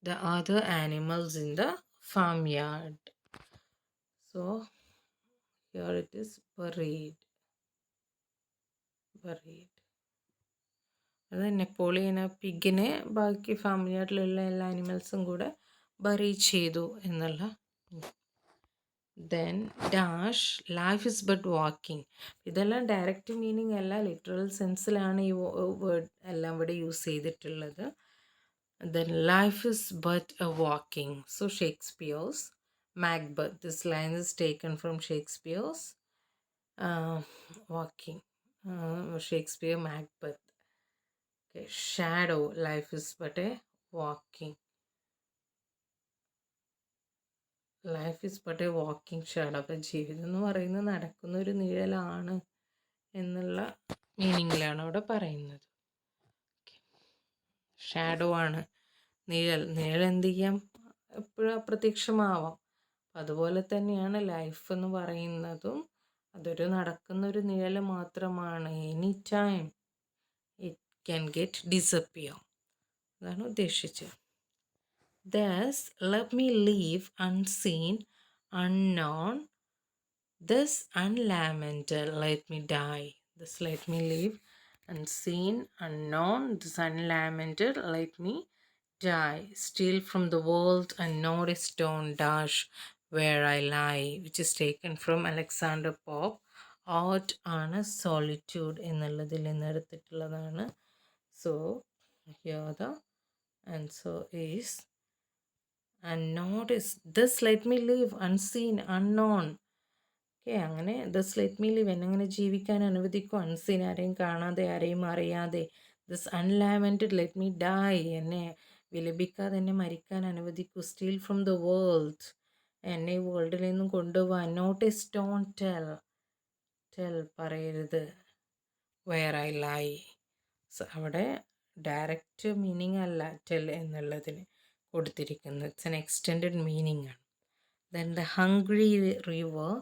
the other animals in the farmyard. So here it is buried. അത് Napoleon ആ പിഗിനെ ബാക്കി ഫാമിലിയായിട്ടുള്ള എല്ലാ ആനിമൽസും കൂടെ bury ചെയ്തു എന്നുള്ള. Then dash life is but walking. ഇതെല്ലാം ഡയറക്റ്റ് മീനിങ് അല്ല, ലിറ്ററൽ സെൻസിലാണ് ഈ വേർഡ് എല്ലാം ഇവിടെ യൂസ് ചെയ്തിട്ടുള്ളത്. Then life is but A walking. So Shakespeare's Macbeth. This line is taken from Shakespeare's Walking. Shakespeare Macbeth. Okay. Shadow, life is but a walking. Life is but A walking shadow. അപ്പം ജീവിതം എന്ന് പറയുന്നത് നടക്കുന്ന ഒരു നിഴലാണ് എന്നുള്ള മീനിങ്ങിലാണ് അവിടെ പറയുന്നത്. Shadow ആണ്, നിഴൽ എന്ത് ചെയ്യാം, എപ്പോഴും അപ്രത്യക്ഷമാവാം. അതുപോലെ തന്നെയാണ് ലൈഫ് എന്ന് പറയുന്നതും, അതൊരു നടക്കുന്നൊരു നിഴൽ മാത്രമാണ്. Any time it can get disappear. അതാണ് ഉദ്ദേശിച്ചത്. Thus let me live unseen, unknown. Thus unlamented let me die. Thus let me live unseen, unknown. Thus unlamented let me die. Steal from the world and not a stone dash where I lie. Which is taken from Alexander Pope, Art on a Solitude എന്നുള്ളതിൽ നിന്ന് എടുത്തിട്ടുള്ളതാണ്. So here the answer is unnoticed. Thus let me live unseen, unknown. Okay, അങ്ങനെ thus let me live, എന്നെ അങ്ങനെ ജീവിക്കാൻ അനുവദിക്കും, unseen, ആരെയും കാണാതെ ആരെയും അറിയാതെ. ദിസ് അൺലാമെൻറ്റഡ് ലെറ്റ് മീ ഡൈ, എന്നെ വിലപിക്കാതെ എന്നെ മരിക്കാൻ അനുവദിക്കൂ. സ്റ്റീൽ ഫ്രം ദ വേൾഡ്, എന്നെ ഈ വേൾഡിൽ നിന്നും കൊണ്ടുപോകാൻ. നോട്ട് എ സ്റ്റോൺ ടെൽ പറയരുത്. വെയർ ഐ ലൈ, അവിടെ ഡയറക്റ്റ് മീനിങ് അല്ല ടെൽ എന്നുള്ളതിന് കൊടുത്തിരിക്കുന്നത്. ഇറ്റ്സ് എൻ എക്സ്റ്റെൻഡഡ് മീനിങ് ആണ്. Then the hungry river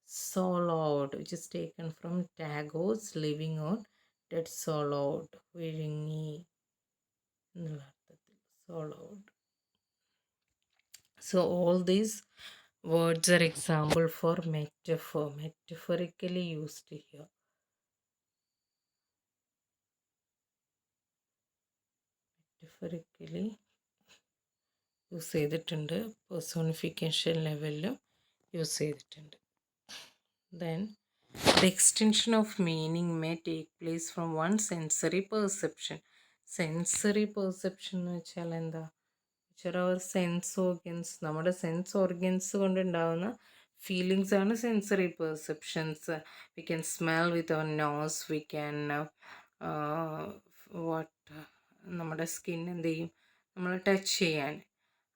swallowed, which is taken from Tagore's Living on Dead Swallowed. വിഴുങ്ങി എന്നുള്ള അർത്ഥത്തിൽ swallowed. So all these words are example for metaphor, metaphorically used here. Metaphorically use ചെയ്തിട്ടുണ്ട്, personification ലെവലിലും use ചെയ്തിട്ടുണ്ട്. Then The extension of meaning may take place from one sensory perception. Sensory perception എന്ന് വെച്ചാൽ എന്താ? Our sense organs, നമ്മുടെ sense organs കൊണ്ടുണ്ടാകുന്ന feelings ആണ് sensory perceptions. We can smell with our nose, we can what നമ്മുടെ skin എന്ത് ചെയ്യും, നമ്മൾ ടച്ച് ചെയ്യാൻ.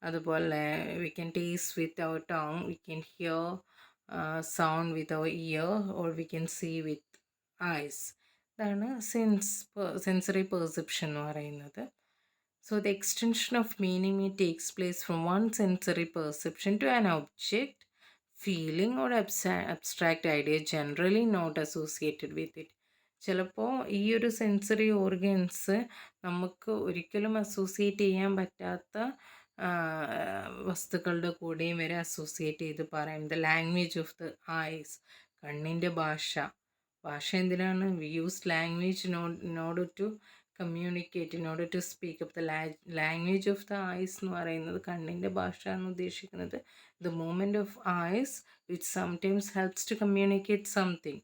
അതുപോലെ we can taste with our tongue, we can hear sound with our ear, or we can see with eyes. ഇതാണ് sensory perception എന്ന് പറയുന്നത്. So the extension of meaning takes place from one sensory perception to an object, feeling or abstract idea generally not associated with it. ചിലപ്പോൾ ഈ ഒരു sensory organs നമുക്ക് ഒരിക്കലും associate ചെയ്യാൻ പറ്റാത്ത വസ്തുക്കളുടെ കൂടെയും വരെ അസോസിയേറ്റ് ചെയ്ത് പറയും. The language of the eyes, കണ്ണിൻ്റെ ഭാഷ. ഭാഷ എന്തിനാണ്? We use language in order to communicate, in order to speak up. The language of the eyes എന്ന് പറയുന്നത് കണ്ണിൻ്റെ ഭാഷ എന്ന് ഉദ്ദേശിക്കുന്നത് the movement of eyes which sometimes helps to communicate something,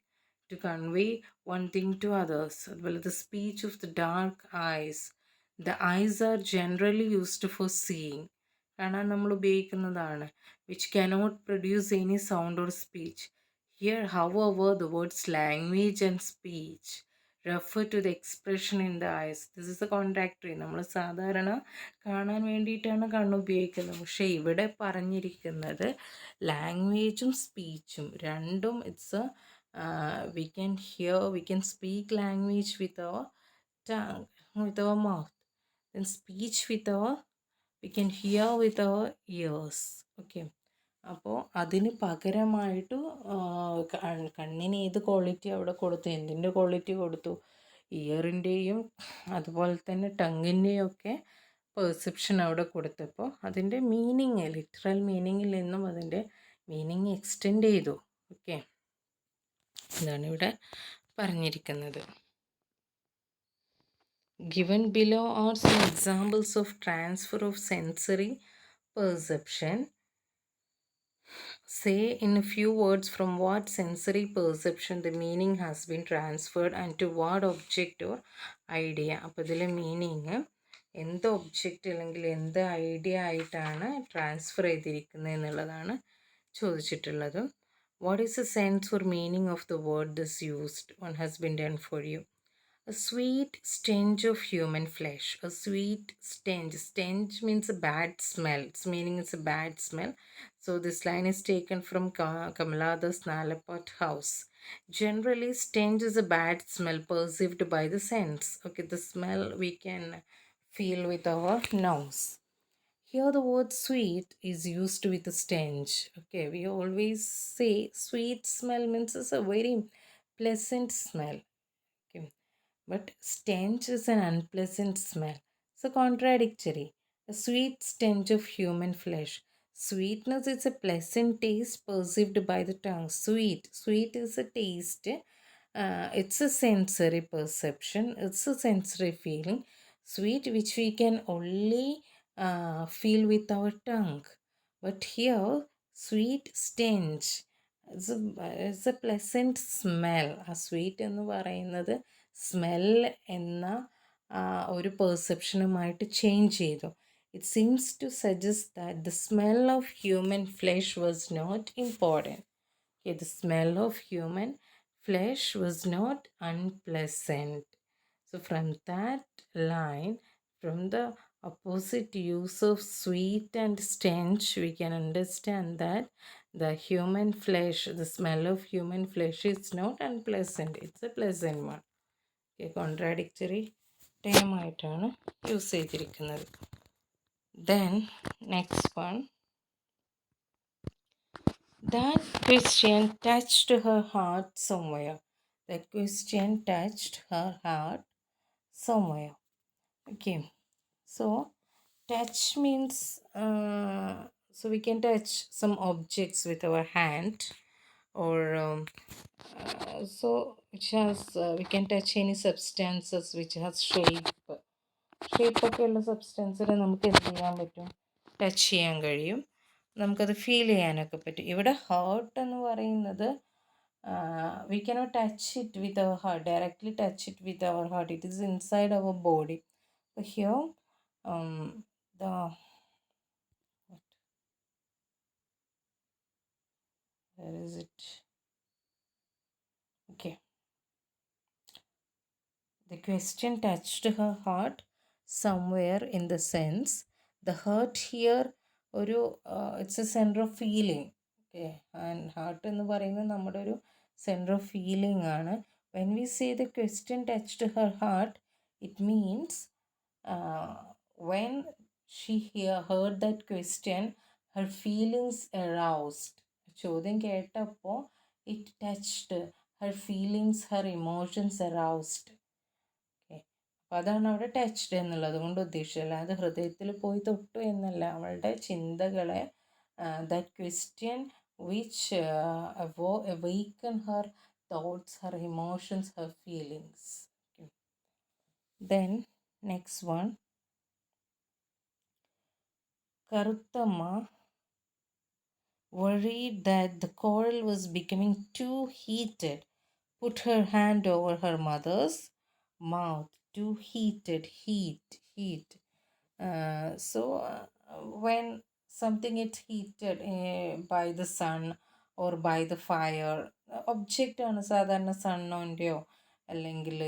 to convey one thing to others. അതുപോലെ the speech of the dark eyes. The eyes are generally used for seeing, കാണാൻ നമ്മൾ ഉപയോഗിക്കുന്നതാണ്. which cannot produce any sound or speech. Here, however, the words language and speech refer to the expression in the eyes. This is a contradictory. നമ്മൾ സാധാരണ കാണാൻ വേണ്ടിയിട്ടാണ് കണ്ണുപയോഗിക്കുന്നത്. പക്ഷേ ഇവിടെ പറഞ്ഞിരിക്കുന്നത് ലാംഗ്വേജും സ്പീച്ചും രണ്ടും. It's we can hear, we can speak language with our tongue, with our mouth, then speech with our, we can hear with our ears. Okay, അപ്പോൾ അതിന് പകരമായിട്ട് കണ്ണിന് ഏത് ക്വാളിറ്റി അവിടെ കൊടുത്തു, എന്തിൻ്റെ ക്വാളിറ്റി കൊടുത്തു? ഇയറിൻ്റെയും അതുപോലെ തന്നെ ടങ്ങിൻ്റെയും ഒക്കെ പെർസെപ്ഷൻ അവിടെ കൊടുത്തപ്പോൾ അതിൻ്റെ മീനിങ്, ലിറ്ററൽ മീനിങ്ങിൽ നിന്നും അതിൻ്റെ മീനിങ് എക്സ്റ്റെൻഡ് ചെയ്തു. ഓക്കെ, ഇതാണ് ഇവിടെ പറഞ്ഞിരിക്കുന്നത്. Given below are some examples of transfer of sensory perception. Say in a few words from what sensory perception the meaning has been transferred and to what object or idea. അപ്പോൾ ഇതിലെ meaning എന്ത് object അല്ലെങ്കിൽ എന്ത് idea ആയിട്ടാണ് transfer ചെയ്തിരിക്കുന്നത് എന്നുള്ളതാണ് ചോദിച്ചിട്ടുള്ളത്. What is the sense or meaning of the word this used? One has been done for you. A sweet stench of human flesh. A sweet stench. Stench means a bad smell. Its meaning is a bad smell. So this line is taken from Kamalada's Nalapat house. Generally, stench is a bad smell perceived by the sense. Okay, the smell we can feel with our nose. Here the word sweet is used with the stench. Okay, we always say sweet smell means it's a very pleasant smell. Okay. But stench is an unpleasant smell. It's a contradictory. A sweet stench of human flesh. Sweetness is a pleasant taste perceived by the tongue. Sweet. Sweet is a taste. It's a sensory perception. It's a sensory feeling. Sweet which we can only feel with our tongue. But here, sweet stench. It's a pleasant smell. A sweet എന്ന് പറയുന്നത് smell എന്ന ഒരു പെർസെപ്ഷനുമായിട്ട് change ചെയ്തു. It seems to suggest that the smell of human flesh was not important. The smell of human flesh was not unpleasant. So from that line, from the opposite use of sweet and stench, we can understand that the human flesh, the smell of human flesh is not unpleasant, it's a pleasant one. Contradictory ടേമായിട്ടാണ് use ചെയ്തിരിക്കുന്നത്. Then next one, that question touched her heart somewhere. That question touched her heart somewhere. Okay, so touch means, so we can touch some objects with our hand, or so which has we can touch any substances which has shape ഒക്കെ ഉള്ള സബ്സ്റ്റൻസിനെ നമുക്ക് എന്ത് ചെയ്യാൻ പറ്റും? Touch ചെയ്യാൻ കഴിയും, നമുക്കത് feel ചെയ്യാനൊക്കെ പറ്റും. ഇവിടെ ഹേർട്ട് എന്ന് പറയുന്നത് We cannot touch it with our heart, directly touch it with our heart. It is inside our body. So here, the where is it? Okay. The question touched her heart somewhere in the sense. The heart here, it's a center of feeling. Okay. And heart എന്ന് പറയുന്നത് നമ്മുടെ ഒരു center of feeling ആണ്. When we say the question touched her heart, it means when she heard that question, her feelings aroused. ചോദ്യം കേട്ടപ്പോൾ it touched her feelings, her emotions aroused. Okay, അപ്പോൾ അതാണ് അവിടെ ടച്ച്ഡ് എന്നുള്ളത് കൊണ്ട് ഉദ്ദേശിച്ചത്. അല്ലാതെ ഹൃദയത്തിൽ പോയി തൊട്ടു എന്നല്ല, അവളുടെ ചിന്തകളെ that question which awaken her thoughts, her emotions, her feelings. Okay. Then next one, Karuthamma, worried that the quarrel was becoming too heated, put her hand over her mother's mouth. Too heated, heat. When something is heated by the sun or by the fire, object ആണ് സാധാരണ സണ്ണോൻ്റെയോ അല്ലെങ്കിൽ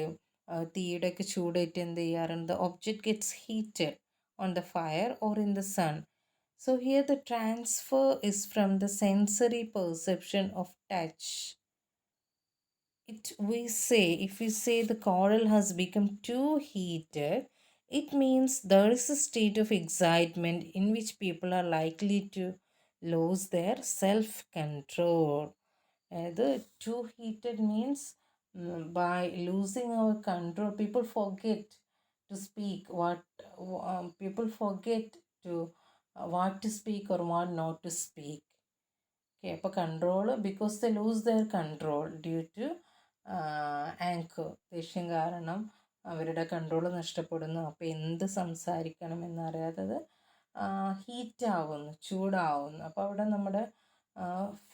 തീയുടെ ഒക്കെ ചൂടേറ്റ് എന്ത് ചെയ്യാറുണ്ട്, object gets heated on the fire or in the sun. So here the transfer is from the sensory perception of touch. If we say the quarrel has become too heated, it means there is a state of excitement in which people are likely to lose their self-control. The too heated means by losing our control, people forget to speak people forget to what to speak or what not to speak. Okay, അപ്പോൾ control, because the lose their control due to anger, ദേഷ്യം കാരണം അവരുടെ control നഷ്ടപ്പെടുന്നു. അപ്പോൾ എന്ത് സംസാരിക്കണം എന്നറിയാത്തത് ഹീറ്റാവുന്നു, ചൂടാവുന്നു. അപ്പോൾ അവിടെ നമ്മുടെ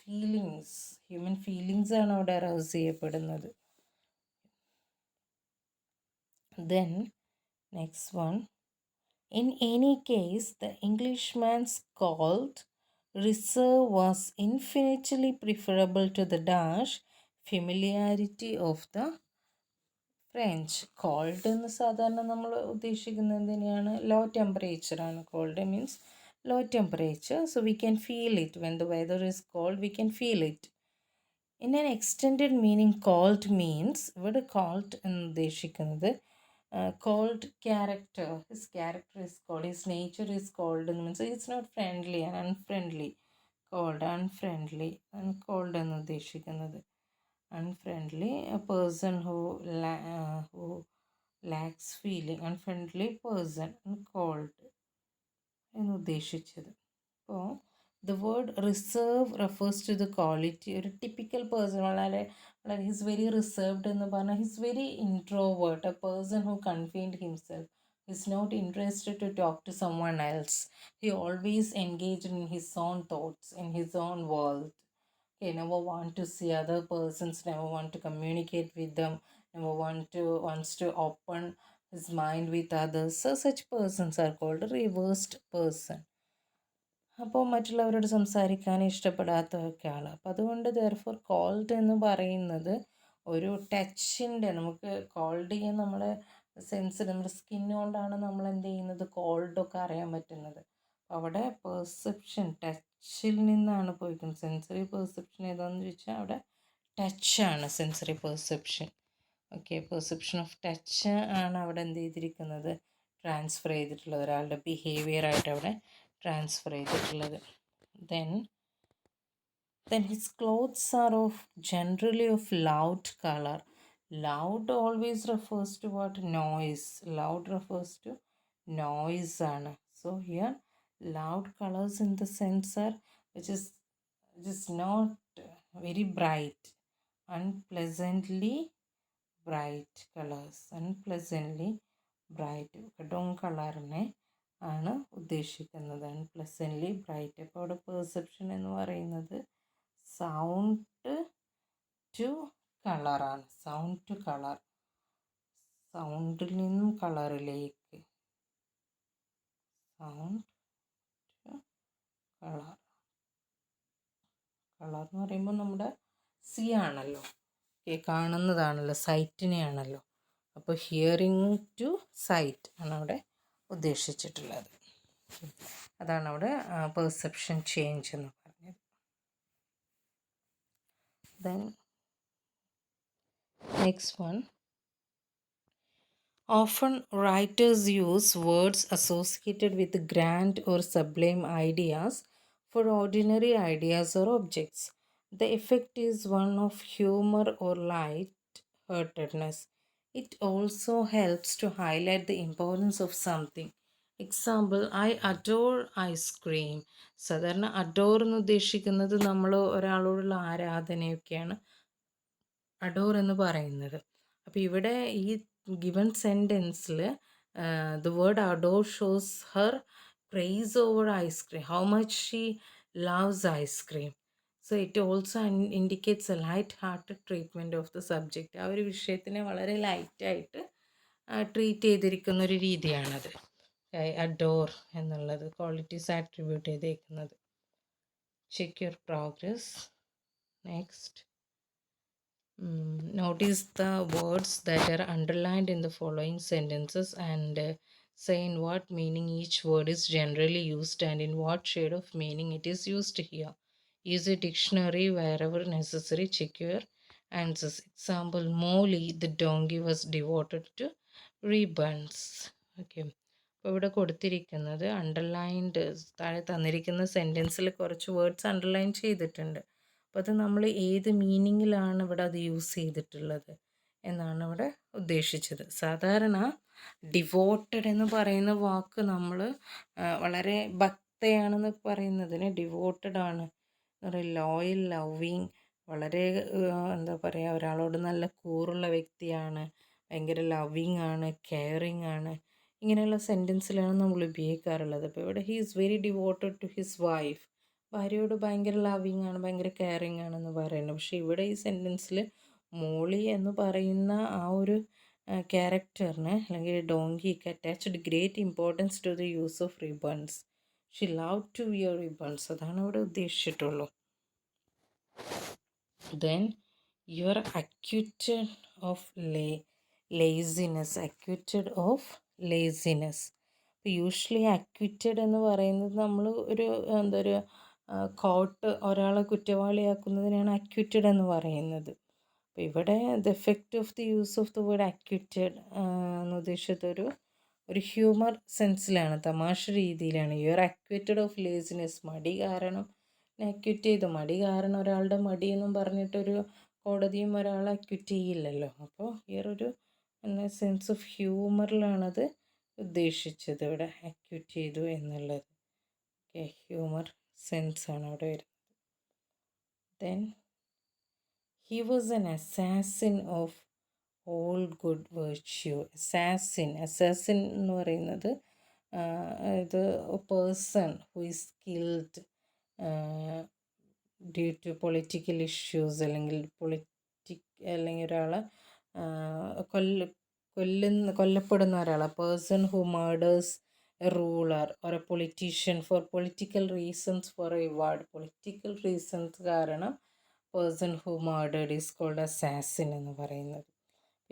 ഫീലിങ്സ്, ഹ്യൂമൻ ഫീലിങ്സ് ആണ് അവിടെ അറൗസ് ചെയ്യപ്പെടുന്നത്. Then next one, in any case the Englishman's called reserve was infinitely preferable to the dash familiarity of the French. Cold എന്ന് സാധാരണ നമ്മൾ ഉദ്ദേശിക്കുന്നത് എന്തിനാണ്? ലോ ടെമ്പറേച്ചറാണ്. Cold means low temperature. So we can feel it when the weather is cold, we can feel it. In an extended meaning cold means, ഇവിടെ cold എന്ന് ഉദ്ദേശിക്കുന്നത് cold character, his character is cold, his nature is cold എന്ന് means it's not friendly and unfriendly. Cold, unfriendly and cold എന്ന് ഉദ്ദേശിക്കുന്നത് unfriendly, a person who lacks feeling, unfriendly person, and cold എന്ന് ഉദ്ദേശിച്ചത്. അപ്പോൾ the word reserve refers to the quality, ഒരു typical person, വളരെ he's very reserved എന്ന് പറഞ്ഞാൽ he's very introvert, a person who confined himself, he's not interested to talk to someone else, he always engaged in his own thoughts, in his own world. He never want to see other persons, never want to communicate with them, never wants to open his mind with others. So such persons are called a reversed person. അപ്പോൾ മറ്റുള്ളവരോട് സംസാരിക്കാൻ ഇഷ്ടപ്പെടാത്തതൊക്കെ ആൾ. അപ്പോൾ അതുകൊണ്ട് therefore called എന്ന് പറയുന്നത് ഒരു ടച്ചിൻ്റെ, നമുക്ക് called ചെയ്യാൻ നമ്മളെ സെൻസ്, നമ്മുടെ സ്കിന്നുകൊണ്ടാണ് നമ്മൾ എന്ത് ചെയ്യുന്നത്, കോൾഡൊക്കെ അറിയാൻ പറ്റുന്നത്. അവിടെ പെർസെപ്ഷൻ ടച്ചിൽ നിന്നാണ് പോയിരിക്കുന്നത്. സെൻസറി പെർസെപ്ഷൻ ഏതാണെന്ന് ചോദിച്ചാൽ അവിടെ ടച്ചാണ് sensory perception. Okay, perception of touch ആണ് അവിടെ എന്ത് ചെയ്തിരിക്കുന്നത്, ട്രാൻസ്ഫർ ചെയ്തിട്ടുള്ളത്, ഒരാളുടെ ബിഹേവിയറായിട്ട് അവിടെ ട്രാൻസ്ഫർ ചെയ്തിട്ടുള്ളത്. Then his clothes are generally of loud color. Loud always refers to what? Noise. Loud refers to noise ആണ്. So here loud colors in the sense are which is not very bright, unpleasantly bright colors, unpleasantly bright. കടും കളറിനെ ആണ് ഉദ്ദേശിക്കുന്നത്, അൺപ്ലസൻ്റ്ലി bright. അപ്പോൾ അവിടെ perception എന്ന് പറയുന്നത് sound to കളറാണ്. Sound to colour. സൗണ്ടിൽ നിന്നും കളറിലേക്ക്. Sound to colour. കളർ എന്ന് പറയുമ്പോൾ നമ്മുടെ സി ആണല്ലോ, കാണുന്നതാണല്ലോ, സൈറ്റിനെയാണല്ലോ. അപ്പോൾ ഹിയറിങ് ടു സൈറ്റ് ആണ് അവിടെ ഉദ്ദേശിച്ചിട്ടുള്ളത്. അതാണ് അവിടെ പെർസെപ്ഷൻ ചേഞ്ച് എന്ന് പറഞ്ഞത്. Then next one, often writers use words associated with grand or sublime ideas for ordinary ideas or objects. The effect is one of humor or light-heartedness. It also helps to highlight the importance of something. Example, I adore ice cream. സാധാരണ adore എന്ന് ഉദ്ദേശിക്കുന്നത് നമ്മൾ ഒരാളോടുള്ള ആരാധനയൊക്കെയാണ് adore എന്ന് പറയുന്നത്. അപ്പോൾ ഇവിടെ ഈ given സെൻറ്റൻസിൽ the word adore shows her prize over ice cream, how much she loves ice cream. So it also indicates a light hearted treatment of the subject. ആ ഒരു വിഷയത്തിനെ വളരെ ലൈറ്റായിട്ട് ട്രീറ്റ് ചെയ്തിരിക്കുന്ന ഒരു രീതിയാണത്. അഡോർ എന്നുള്ളത് ക്വാളിറ്റീസ് ആട്രിബ്യൂട്ട് ചെയ്തേക്കുന്നത്. Check your progress. Next, notice the words that are underlined in the following sentences and say in what meaning each word is generally used and in what shade of meaning it is used here. Use a dictionary wherever necessary. Check your answers. Example, Molly the donkey was devoted to ribbons. Okay. അപ്പോൾ ഇവിടെ കൊടുത്തിരിക്കുന്നത് underlined, താഴെ തന്നിരിക്കുന്ന സെൻറ്റൻസിൽ കുറച്ച് words underline ചെയ്തിട്ടുണ്ട്. അപ്പോൾ അത് നമ്മൾ ഏത് മീനിങ്ങിലാണ് ഇവിടെ അത് യൂസ് ചെയ്തിട്ടുള്ളത് എന്നാണ് ഇവിടെ ഉദ്ദേശിച്ചത്. സാധാരണ ഡിവോട്ടഡ് എന്ന് പറയുന്ന വാക്ക് നമ്മൾ വളരെ ഭക്തയാണെന്ന് പറയുന്നതിന് ഡിവോട്ടഡ് ആണ് എന്ന് പറയും. ലോയൽ, ലവിങ്, വളരെ എന്താ പറയുക, ഒരാളോട് നല്ല കൂറുള്ള വ്യക്തിയാണ്, ഭയങ്കര ലവിങ് ആണ്, കെയറിങ് ആണ്, ഇങ്ങനെയുള്ള സെൻറ്റൻസിലാണ് നമ്മൾ ഉപയോഗിക്കാറുള്ളത്. അപ്പോൾ ഇവിടെ he is very devoted to his wife, ഭാര്യയോട് ഭയങ്കര ലവിങ് ആണ്, ഭയങ്കര കെയറിങ് ആണെന്ന് പറയുന്നത്. പക്ഷേ ഇവിടെ ഈ സെൻറ്റൻസിൽ മോളി എന്ന് പറയുന്ന ആ ഒരു ക്യാരക്ടറിന് അല്ലെങ്കിൽ ഡോങ്കിക്ക് attached great importance to the use of ribbons. She love to wear ribbons, അതാണ് ഇവിടെ ഉദ്ദേശിച്ചിട്ടുള്ളൂ. Then you are acquitted of laziness. Acquitted of laziness. Usually acquitted എന്ന് പറയുന്നത് നമ്മൾ ഒരു എന്താ ഒരു കോർട്ട് ഒരാളെ കുറ്റവാളിയാക്കുന്നതിനാണ് അക്വിറ്റഡ് എന്ന് പറയുന്നത്. അപ്പോൾ ഇവിടെ the effect of the use of the word അക്വിറ്റഡ് എന്ന് ഉദ്ദേശിച്ചത് ഒരു ഹ്യൂമർ സെൻസിലാണ്, തമാശ രീതിയിലാണ്. യു ആർ അക്വിറ്റഡ് ഓഫ് ലേസിനെസ്, മടി കാരണം അക്വിറ്റ് ചെയ്തു. മടി കാരണം ഒരാളുടെ മടിയെന്നും പറഞ്ഞിട്ടൊരു കോടതിയും ഒരാളെ അക്വിറ്റ് ചെയ്യില്ലല്ലോ. അപ്പോൾ ഈ ഒരു സെൻസ് ഓഫ് ഹ്യൂമറിലാണത് ഉദ്ദേശിച്ചത് ഇവിടെ അക്യൂറ്റ് ചെയ്തു എന്നുള്ളത്. ഓക്കെ, ഹ്യൂമർ സെൻസാണ് അവിടെ വരുന്നത്. Then he was an assassin of all good virtue. Assassin എന്ന് പറയുന്നത് ഇത് person who is killed due to political issues, അല്ലെങ്കിൽ അല്ലെങ്കിൽ ഒരാളെ കൊല്ലപ്പെടുന്ന ഒരാൾ. Person who murders a ruler or a politician for political reasons for a reward. Political reasons കാരണം person who murdered is called assassin എന്ന് പറയുന്നത്.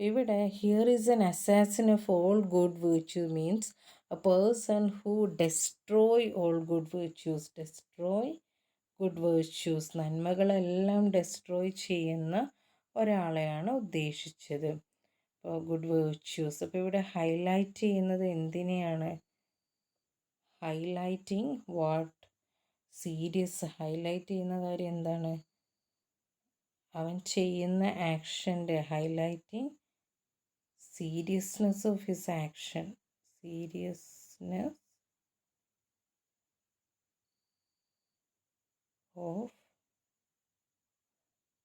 ഇവിടെ here is an assassin of all good virtue means a person who destroy all good virtues. Destroy good virtues, നന്മകളെല്ലാം destroy ചെയ്യുന്ന ഒരാളെയാണ് ഉദ്ദേശിച്ചത്. അപ്പോൾ good virtues. അപ്പോൾ ഇവിടെ ഹൈലൈറ്റ് ചെയ്യുന്നത് എന്തിനെയാണ്? Highlighting what? സീരിയസ്. ഹൈലൈറ്റ് ചെയ്യുന്ന കാര്യം എന്താണ്? അവൻ ചെയ്യുന്ന ആക്ഷൻ്റെ highlighting seriousness of his action. Seriousness of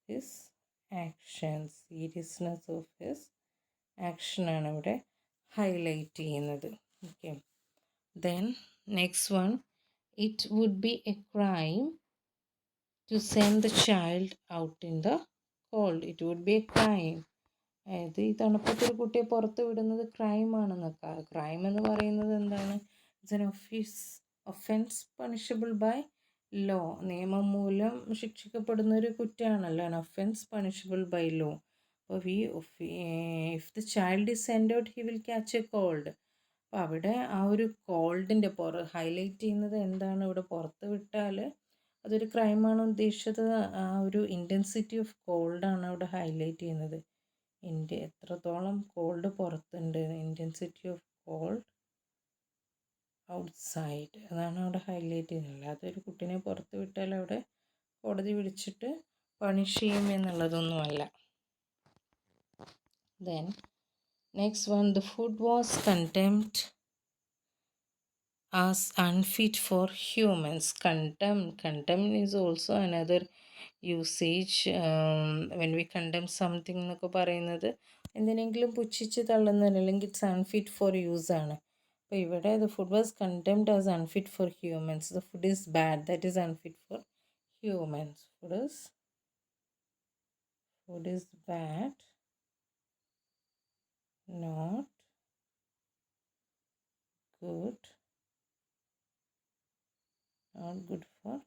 his action. Seriousness of his ആക്ഷനാണ് ഇവിടെ ഹൈലൈറ്റ് ചെയ്യുന്നത്. Okay, then next one, it would be a crime to send the child out in the cold. It would be a crime. അതായത് ഈ തണുപ്പത്തൊരു കുട്ടിയെ പുറത്ത് വിടുന്നത് ക്രൈമാണെന്ന്. Crime എന്ന് പറയുന്നത് എന്താണ്? It's an offence punishable by law. നിയമം മൂലം ശിക്ഷിക്കപ്പെടുന്ന ഒരു കുറ്റമാണല്ലോ. an offense punishable by law. അപ്പോൾ if the child is sent out, he will catch a cold. അപ്പോൾ അവിടെ ആ ഒരു കോൾഡിൻ്റെ ഹൈലൈറ്റ് ചെയ്യുന്നത് എന്താണ്? ഇവിടെ പുറത്ത് വിട്ടാൽ അതൊരു ക്രൈമാണ് ഉദ്ദേശിച്ചത്. ആ ഒരു ഇൻറ്റൻസിറ്റി ഓഫ് കോൾഡാണ് അവിടെ ഹൈലൈറ്റ് ചെയ്യുന്നത്. എത്രത്തോളം കോൾഡ് പുറത്തുണ്ട്, ഇൻറ്റൻസിറ്റി ഓഫ് കോൾഡ് ഔട്ട്സൈഡ്, അതാണ് അവിടെ ഹൈലൈറ്റ് ചെയ്യുന്നത്. അല്ലാതെ ഒരു കുട്ടീനെ പുറത്ത് വിട്ടാൽ അവിടെ കോടതി വിളിച്ചിട്ട് പണിഷ് ചെയ്യും എന്നുള്ളതൊന്നുമല്ല. Then next one, the food was condemned as unfit for humans. Contempt is also another usage. When we condemn something എന്നൊക്കെ പറയുന്നത് എന്തിനെങ്കിലും പുച്ഛിച്ച് തള്ളുന്നതല്ല, അല്ലെങ്കിൽ ഇറ്റ്സ് അൺഫിറ്റ് ഫോർ യൂസ് ആണ്. അപ്പോൾ ഇവിടെ the food was condemned as unfit for humans. The food is bad, that is unfit for humans. Food is bad, not good, not good for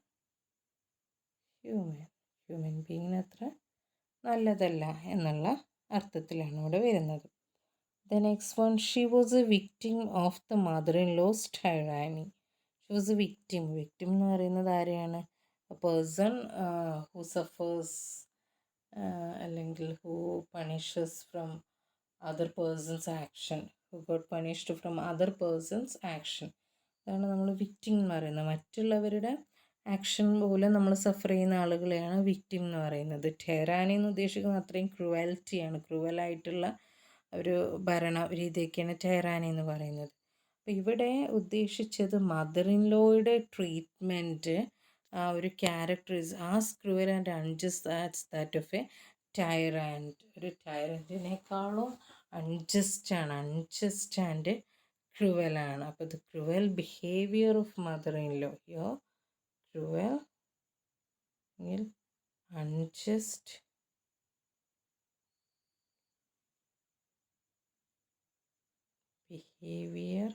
human ബീയിങ്ങിന് അത്ര നല്ലതല്ല എന്നുള്ള അർത്ഥത്തിലാണ് ഇവിടെ വരുന്നത്. The next one, she was a victim of the mother in law's tyranny. She was a victim എന്ന് പറയുന്നത് ആരെയാണ്? എ പേഴ്സൺ ഹൂ സഫേഴ്സ് അല്ലെങ്കിൽ who punishes from other persons action, who got punished from other persons action. അതാണ് നമ്മൾ victim എന്ന് പറയുന്നത്. മറ്റുള്ളവരുടെ action മൂലം നമ്മൾ സഫർ ചെയ്യുന്ന ആളുകളെയാണ് വിക്ടിം എന്ന് പറയുന്നത്. ടെറാനി എന്ന് ഉദ്ദേശിക്കുന്നത് അത്രയും ക്രൂവൽറ്റിയാണ്, ക്രൂവലായിട്ടുള്ള ഒരു ഭരണ രീതിയൊക്കെയാണ് ടെറാനി എന്ന് പറയുന്നത്. അപ്പോൾ ഇവിടെ ഉദ്ദേശിച്ചത് മദർ ഇൻ ലോയുടെ ട്രീറ്റ്മെൻറ്റ്, ആ ഒരു character as cruel and unjust as that of a tyrant. ഒരു ടൈറൻറ്റിനേക്കാളും അൺജസ്റ്റ് ആൻഡ് ക്രൂവലാണ്. അപ്പോൾ the cruel behaviour of mother in law, യോ cruel unjust behavior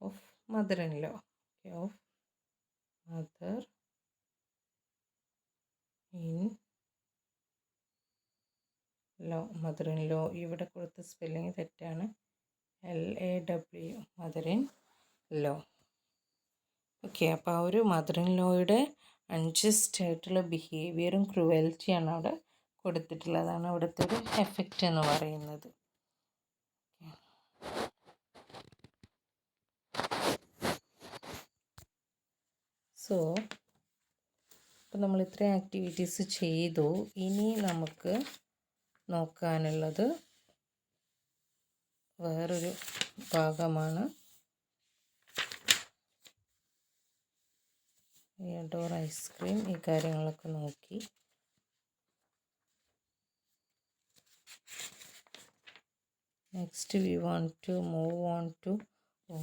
of mother-in-law. Of mother-in-law ഇവിടെ കൊടുത്ത സ്പെല്ലിങ് തെറ്റാണ്. LAW, mother in law. Okay, അപ്പോൾ ആ ഒരു മദർ ഇൻ ലോയുടെ അൺജസ്റ്റ് ആയിട്ടുള്ള ബിഹേവിയറും ക്രൂവൽറ്റിയാണ് അവിടെ കൊടുത്തിട്ടുള്ളതാണ് അവിടുത്തെ ഒരു എഫക്റ്റ് എന്ന് പറയുന്നത്. സോ അപ്പോൾ നമ്മൾ ഇത്രയും ആക്ടിവിറ്റീസ് ചെയ്തു. ഇനി നമുക്ക് നോക്കാനുള്ളത് വേറൊരു ഭാഗമാണ്. ഡോർ ഐസ്ക്രീം, ഈ കാര്യങ്ങളൊക്കെ നോക്കി. Next we want to move on to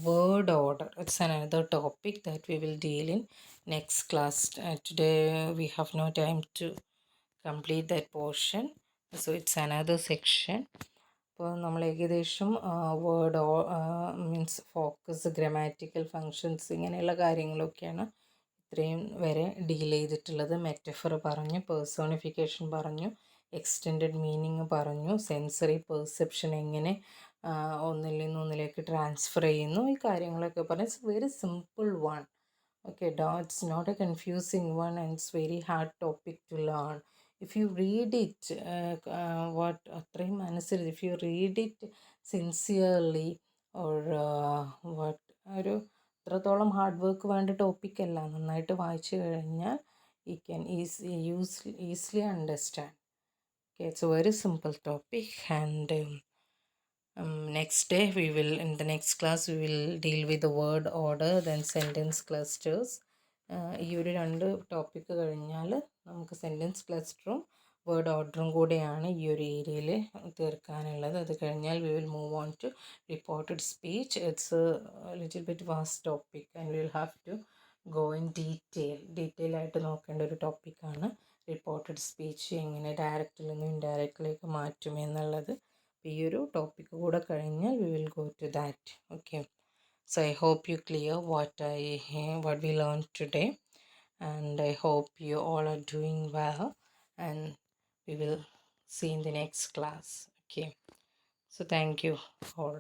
word order. It's another topic that we will deal in next class. Today we have no time to complete that portion, so it's another section. അപ്പോൾ നമ്മൾ ഏകദേശം word means focus, grammatical functions, ഇങ്ങനെയുള്ള കാര്യങ്ങളൊക്കെയാണ് ഇത്രയും വരെ deal ചെയ്തിട്ടുള്ളത്. Metaphor പറഞ്ഞു, personification പറഞ്ഞു, എക്സ്റ്റെൻഡഡ് മീനിങ് പറഞ്ഞു, സെൻസറി പെർസെപ്ഷൻ എങ്ങനെ ഒന്നിൽ നിന്ന് ഒന്നിലേക്ക് ട്രാൻസ്ഫർ ചെയ്യുന്നു, ഈ കാര്യങ്ങളൊക്കെ പറഞ്ഞു. It's very simple one. Okay, it's not a confusing one and it's very hard topic to learn. If you read it അത്രയും മനസ്സിലായി, if you read it sincerely or ഒരു അത്രത്തോളം ഹാർഡ് വർക്ക് വേണ്ട ടോപ്പിക്കല്ല. നന്നായിട്ട് വായിച്ചു കഴിഞ്ഞാൽ you can easily understand. Okay, it's a very simple topic, and next day in the next class we will deal with the word order, then sentence clusters. ഈ ഒരു രണ്ട് ടോപ്പിക്ക് കഴിഞ്ഞാൽ നമുക്ക് സെൻറ്റൻസ് ക്ലസ്റ്ററും വേർഡ് ഓർഡറും കൂടെയാണ് ഈ ഒരു ഏരിയയിൽ തീർക്കാനുള്ളത്. അത് കഴിഞ്ഞാൽ we will move on to reported speech. It's little bit vast topic and we will have to go in detail ആയിട്ട് നോക്കേണ്ട ഒരു ടോപ്പിക്കാണ് റിപ്പോർട്ടഡ് സ്പീച്ച്, എങ്ങനെ ഡയറക്റ്റിൽ നിന്ന് ഇൻഡയറക്റ്റിലേക്ക് മാറ്റും എന്നുള്ളത്. ഈ ഒരു ടോപ്പിക്ക് കൂടെ കഴിഞ്ഞാൽ we will go to that. Okay, so I hope you clear what we learned today, and I hope you all are doing well, and we will see in the next class. Okay, so thank you all.